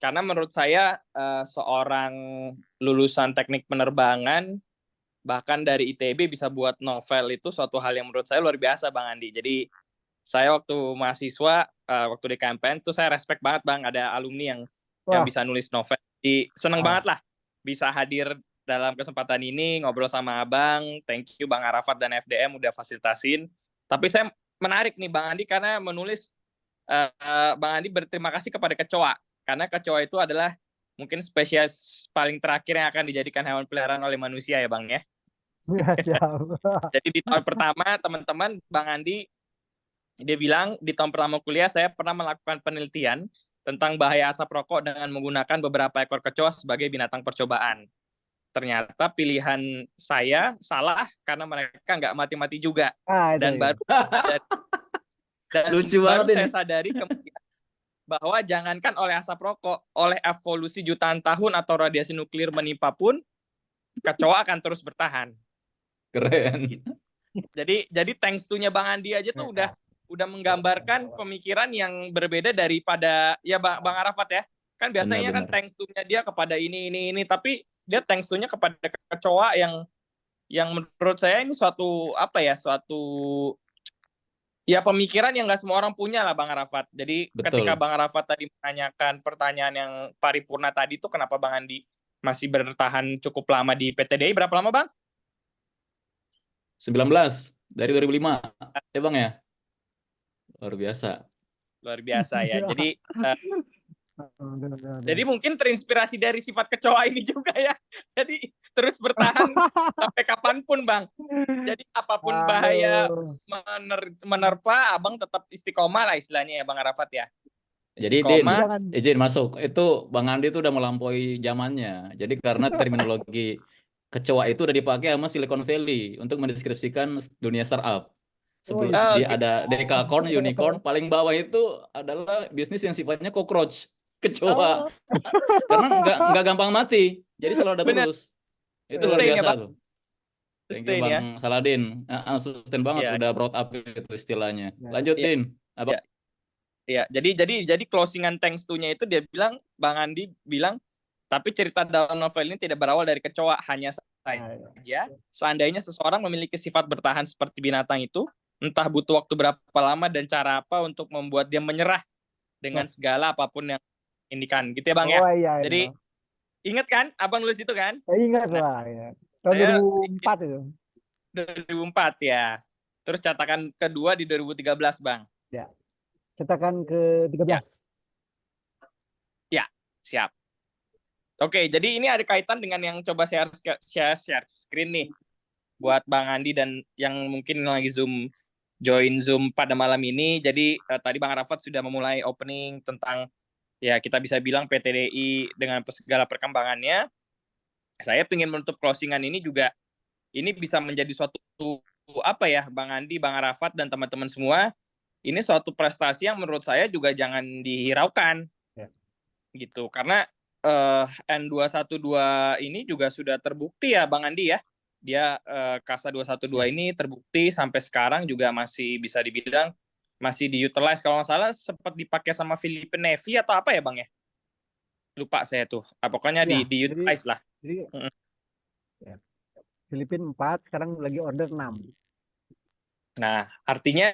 Karena menurut saya seorang lulusan teknik penerbangan, bahkan dari ITB bisa buat novel itu suatu hal yang menurut saya luar biasa Bang Andi. Jadi saya waktu mahasiswa, waktu di KMPN tuh saya respect banget Bang, ada alumni yang bisa nulis novel. Jadi seneng banget lah bisa hadir dalam kesempatan ini, ngobrol sama Abang. Thank you Bang Arafat dan FDM udah fasilitasin. Tapi saya menarik nih Bang Andi karena menulis Bang Andi berterima kasih kepada kecoa. Karena kecoa itu adalah mungkin spesies paling terakhir yang akan dijadikan hewan peliharaan oleh manusia ya Bang ya. Jadi di tahun pertama teman-teman Bang Andi dia bilang di tahun pertama kuliah saya pernah melakukan penelitian tentang bahaya asap rokok dengan menggunakan beberapa ekor kecoa sebagai binatang percobaan. Ternyata pilihan saya salah karena mereka nggak mati-mati juga. Dan baru lucu banget saya sadari bahwa jangankan oleh asap rokok, oleh evolusi jutaan tahun atau radiasi nuklir menimpa pun, kecoa akan terus bertahan. Keren. Jadi thanks to-nya Bang Andi aja tuh udah menggambarkan pemikiran yang berbeda daripada ya Bang Arafat ya. Kan biasanya kan thanks to-nya dia kepada ini, tapi dia thanks to-nya kepada kecoa yang yang menurut saya ini suatu ya pemikiran yang nggak semua orang punya lah Bang Arafat. Jadi ketika Betul. Bang Arafat tadi menanyakan pertanyaan yang paripurna tadi itu kenapa Bang Andi masih bertahan cukup lama di PTDI, berapa lama Bang? 19 dari 2005. Ya Bang ya. Luar biasa. Luar biasa ya. Jadi Benar. jadi mungkin terinspirasi dari sifat kecoa ini juga ya. Jadi terus bertahan sampai kapanpun Bang. Jadi apapun bahaya Aduh. menerpa, Abang tetap istiqomah lah istilahnya ya Bang Arafat ya. Jadi Din, Istiqomah. Jangan. izin masuk. Itu Bang Andi itu udah melampaui zamannya. Jadi karena terminologi kecoa itu udah dipakai sama Silicon Valley untuk mendeskripsikan dunia startup. Sebelum iya. dia ada decacorn, unicorn, paling bawah itu adalah bisnis yang sifatnya cockroach, kecoa. Karena nggak gampang mati. Jadi selalu ada Bener. terus. Itu luar Sustain ya, biasa Bang. tuh. Thank you Sustain ya. Bang Saladin. Sustain banget, Iya. udah brought up itu istilahnya. Ya. Lanjut Iya. Din. Apa? Ya, jadi closingan thanks to-nya itu dia bilang, Bang Andi bilang, tapi cerita dalam novel ini tidak berawal dari kecoa, hanya saja seandainya seseorang memiliki sifat bertahan seperti binatang itu, entah butuh waktu berapa lama dan cara apa untuk membuat dia menyerah dengan segala apapun yang indikan, gitu ya Bang ya. Oh iya. Jadi ingat kan, Abang nulis itu kan? Ingat lah ya. Tahun Saya 2004 itu. 2004 ya. Terus cetakan kedua di 2013 Bang. Ya. Cetakan ke-13. Ya, siap. Oke, jadi ini ada kaitan dengan yang coba share screen nih buat Bang Andi dan yang mungkin lagi join Zoom pada malam ini. Jadi tadi Bang Arafat sudah memulai opening tentang ya kita bisa bilang PTDI dengan segala perkembangannya. Saya ingin menutup closingan ini juga ini bisa menjadi suatu apa ya Bang Andi, Bang Arafat dan teman-teman semua. Ini suatu prestasi yang menurut saya juga jangan dihiraukan. Ya. Gitu. Karena N212 ini juga sudah terbukti ya Bang Andi ya. Dia Kasa 212 ini terbukti sampai sekarang juga masih bisa dibilang masih diutilize. Kalau nggak salah sempat dipakai sama Philippine Navy atau apa ya Bang ya? Lupa saya tuh. Pokoknya Ya, diutilize lah. Jadi ya. Filipina 4, sekarang lagi order 6. Nah, artinya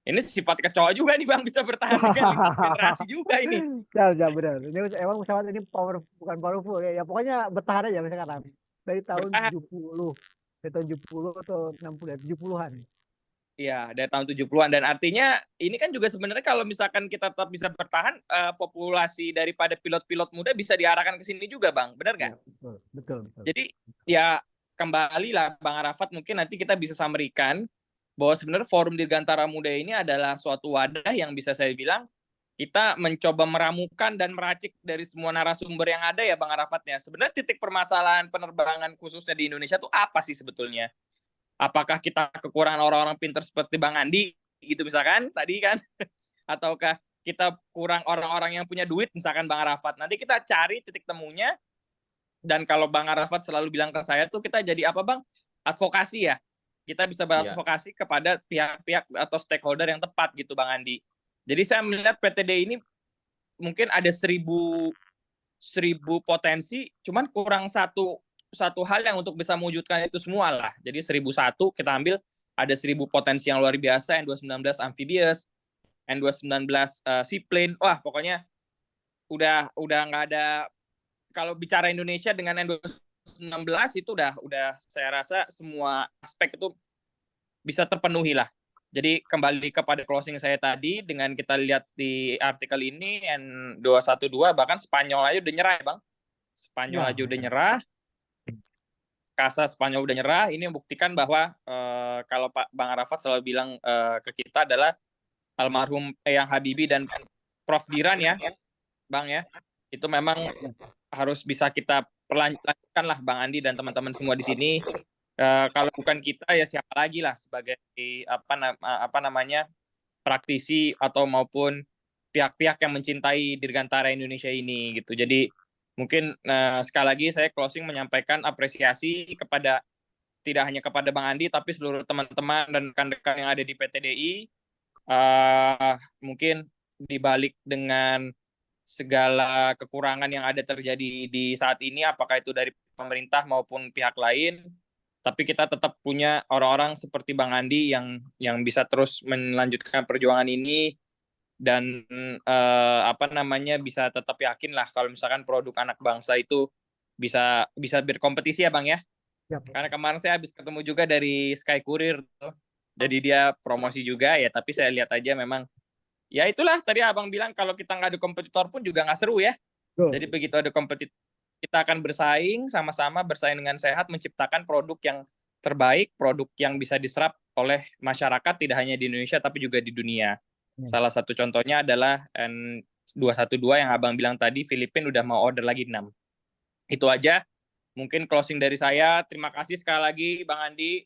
ini sifat kecoa juga nih Bang, bisa bertahan dengan lintas generasi juga ini. Ya, benar. Ini emang pesawat ini bukan powerful ya. Ya pokoknya bertahan aja sekarang. Dari tahun 70. Dari tahun 70 atau 60 ya, 70-an. Iya, dari tahun 70-an. Dan artinya ini kan juga sebenarnya kalau misalkan kita tetap bisa bertahan, populasi daripada pilot-pilot muda bisa diarahkan ke sini juga Bang, benar nggak? Ya, betul. Jadi ya kembali lah Bang Arafat, mungkin nanti kita bisa samerikan bahwa sebenarnya Forum Dirgantara Muda ini adalah suatu wadah yang bisa saya bilang kita mencoba meramukan dan meracik dari semua narasumber yang ada ya Bang Arafatnya. Sebenarnya titik permasalahan penerbangan khususnya di Indonesia itu apa sih sebetulnya? Apakah kita kekurangan orang-orang pintar seperti Bang Andi gitu misalkan tadi kan? Ataukah kita kurang orang-orang yang punya duit misalkan Bang Arafat? Nanti kita cari titik temunya. Dan kalau Bang Arafat selalu bilang ke saya tuh kita jadi apa Bang? Advokasi ya. Kita bisa beradvokasi kepada pihak-pihak atau stakeholder yang tepat gitu Bang Andi. Jadi saya melihat PTD ini mungkin ada 1000 potensi, cuman kurang satu hal yang untuk bisa mewujudkan itu semua lah. Jadi 1001 kita ambil ada 1000 potensi yang luar biasa, N219 amphibious, N219 seaplane. Wah, pokoknya udah nggak ada. Kalau bicara Indonesia dengan N216 itu udah saya rasa semua aspek itu bisa terpenuhi lah. Jadi kembali kepada closing saya tadi, dengan kita lihat di artikel ini N212 bahkan Spanyol aja udah nyerah ya Bang. Spanyol aja udah nyerah. Kasa Spanyol udah nyerah. Ini membuktikan bahwa kalau Pak Bang Arafat selalu bilang ke kita adalah almarhum Eyang Habibie dan Prof Diran ya Bang ya. Itu memang harus bisa kita lanjutkan lah Bang Andi dan teman-teman semua di sini. Kalau bukan kita ya siapa lagi lah sebagai apa namanya praktisi atau maupun pihak-pihak yang mencintai Dirgantara Indonesia ini gitu. Jadi mungkin sekali lagi saya closing menyampaikan apresiasi kepada tidak hanya kepada Bang Andi tapi seluruh teman-teman dan rekan-rekan yang ada di PTDI. Mungkin dibalik dengan segala kekurangan yang ada terjadi di saat ini, apakah itu dari pemerintah maupun pihak lain, tapi kita tetap punya orang-orang seperti Bang Andi yang bisa terus melanjutkan perjuangan ini dan bisa tetap yakin lah kalau misalkan produk anak bangsa itu bisa berkompetisi ya Bang ya. Siap. Karena kemarin saya habis ketemu juga dari Sky Courier tuh. Jadi dia promosi juga ya, tapi saya lihat aja memang ya itulah tadi Abang bilang kalau kita nggak ada kompetitor pun juga nggak seru ya. Betul. Jadi begitu ada kompetitor kita akan bersaing sama-sama bersaing dengan sehat menciptakan produk yang terbaik, produk yang bisa diserap oleh masyarakat tidak hanya di Indonesia tapi juga di dunia. Salah satu contohnya adalah N212 yang Abang bilang tadi, Filipina udah mau order lagi 6. Itu aja. Mungkin closing dari saya. Terima kasih sekali lagi Bang Andi,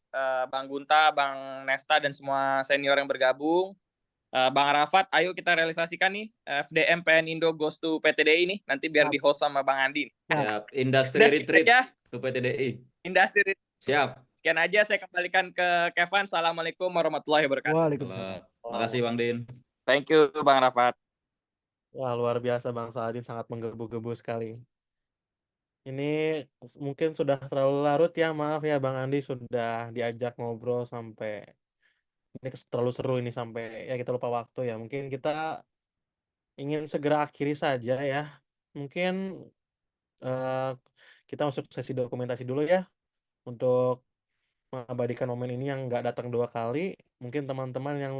Bang Gunta, Bang Nesta, dan semua senior yang bergabung. Bang Arafat, ayo kita realisasikan nih FDM PN Indo goes to PTDI nih. Nanti biar Siap. di host sama Bang Andi. Siap. Industri Udah, sekian retreat aja. ke PTDI. Industri. Siap. Sekian aja, saya kembalikan ke Kevin. Assalamualaikum warahmatullahi wabarakatuh. Waalaikumsalam. Makasih Bang Din. Thank you Bang Arafat. Wah, luar biasa Bang Saladin, sangat menggebu-gebu sekali. Ini mungkin sudah terlalu larut ya, maaf ya Bang Andi, sudah diajak ngobrol sampai ini terlalu seru ini sampai ya kita lupa waktu ya. Mungkin kita ingin segera akhiri saja ya. Mungkin kita masuk sesi dokumentasi dulu ya untuk mengabadikan momen ini yang nggak datang 2 kali. Mungkin teman-teman yang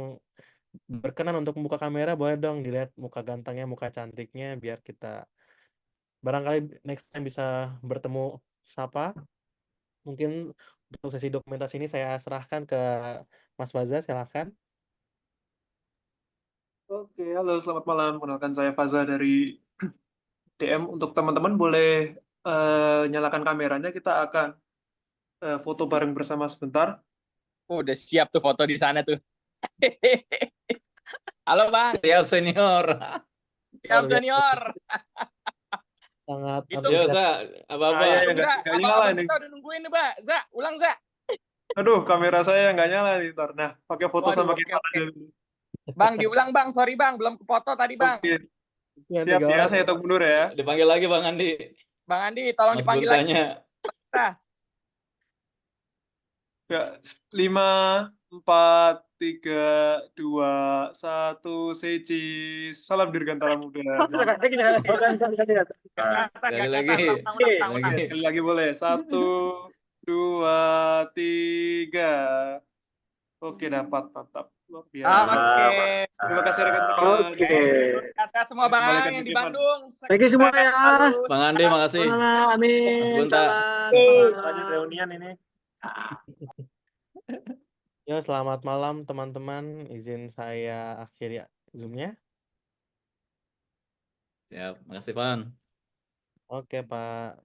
berkenan untuk membuka kamera boleh dong dilihat muka gantengnya, muka cantiknya biar kita barangkali next time bisa bertemu sapa. Mungkin untuk sesi dokumentasi ini saya serahkan ke Mas Faza, silakan. Oke, halo, selamat malam. Kenalkan saya Faza dari DM. Untuk teman-teman boleh nyalakan kameranya. Kita akan foto bareng bersama sebentar. Oh, udah siap tuh foto di sana tuh. Halo Bang. Siap senior. Siap senior. Sangat Itu Yo, Za, apa-apa. Saya Za, nggak nyala abang nih. kita udah nungguin nih, Mbak. Za, ulang Za. Aduh, kamera saya nggak nyala nih, ntar. Nah, pakai foto Waduh, sama oke, kita oke. aja dulu. Bang, diulang Bang. Sorry Bang, belum foto tadi Bang. Oke, yang siap 3 ya. orang. Saya hitung mundur ya. Dipanggil lagi Bang Andi. Bang Andi, tolong Mas dipanggil lagi. Guntanya. Ya, 5, 4, 3, 2, 1, Seichi. Salam Dirgantara Muda. Sekali lagi. Sekali lagi boleh. 1, 2, 3. Oke, dapat. Mantap. Luar biasa. Oke. Terima kasih rekan-rekan. Oke. Sehat semua Bang Kembalikan yang ke di Kevin. Bandung. Thank you semua ya. Bang Andi, makasih. Mana, amin. Mas Gunta. Salam. reunian ini. Ya, selamat malam teman-teman. Izin saya akhiri Zoom-nya. Siap, makasih Pan. Oke, Pak.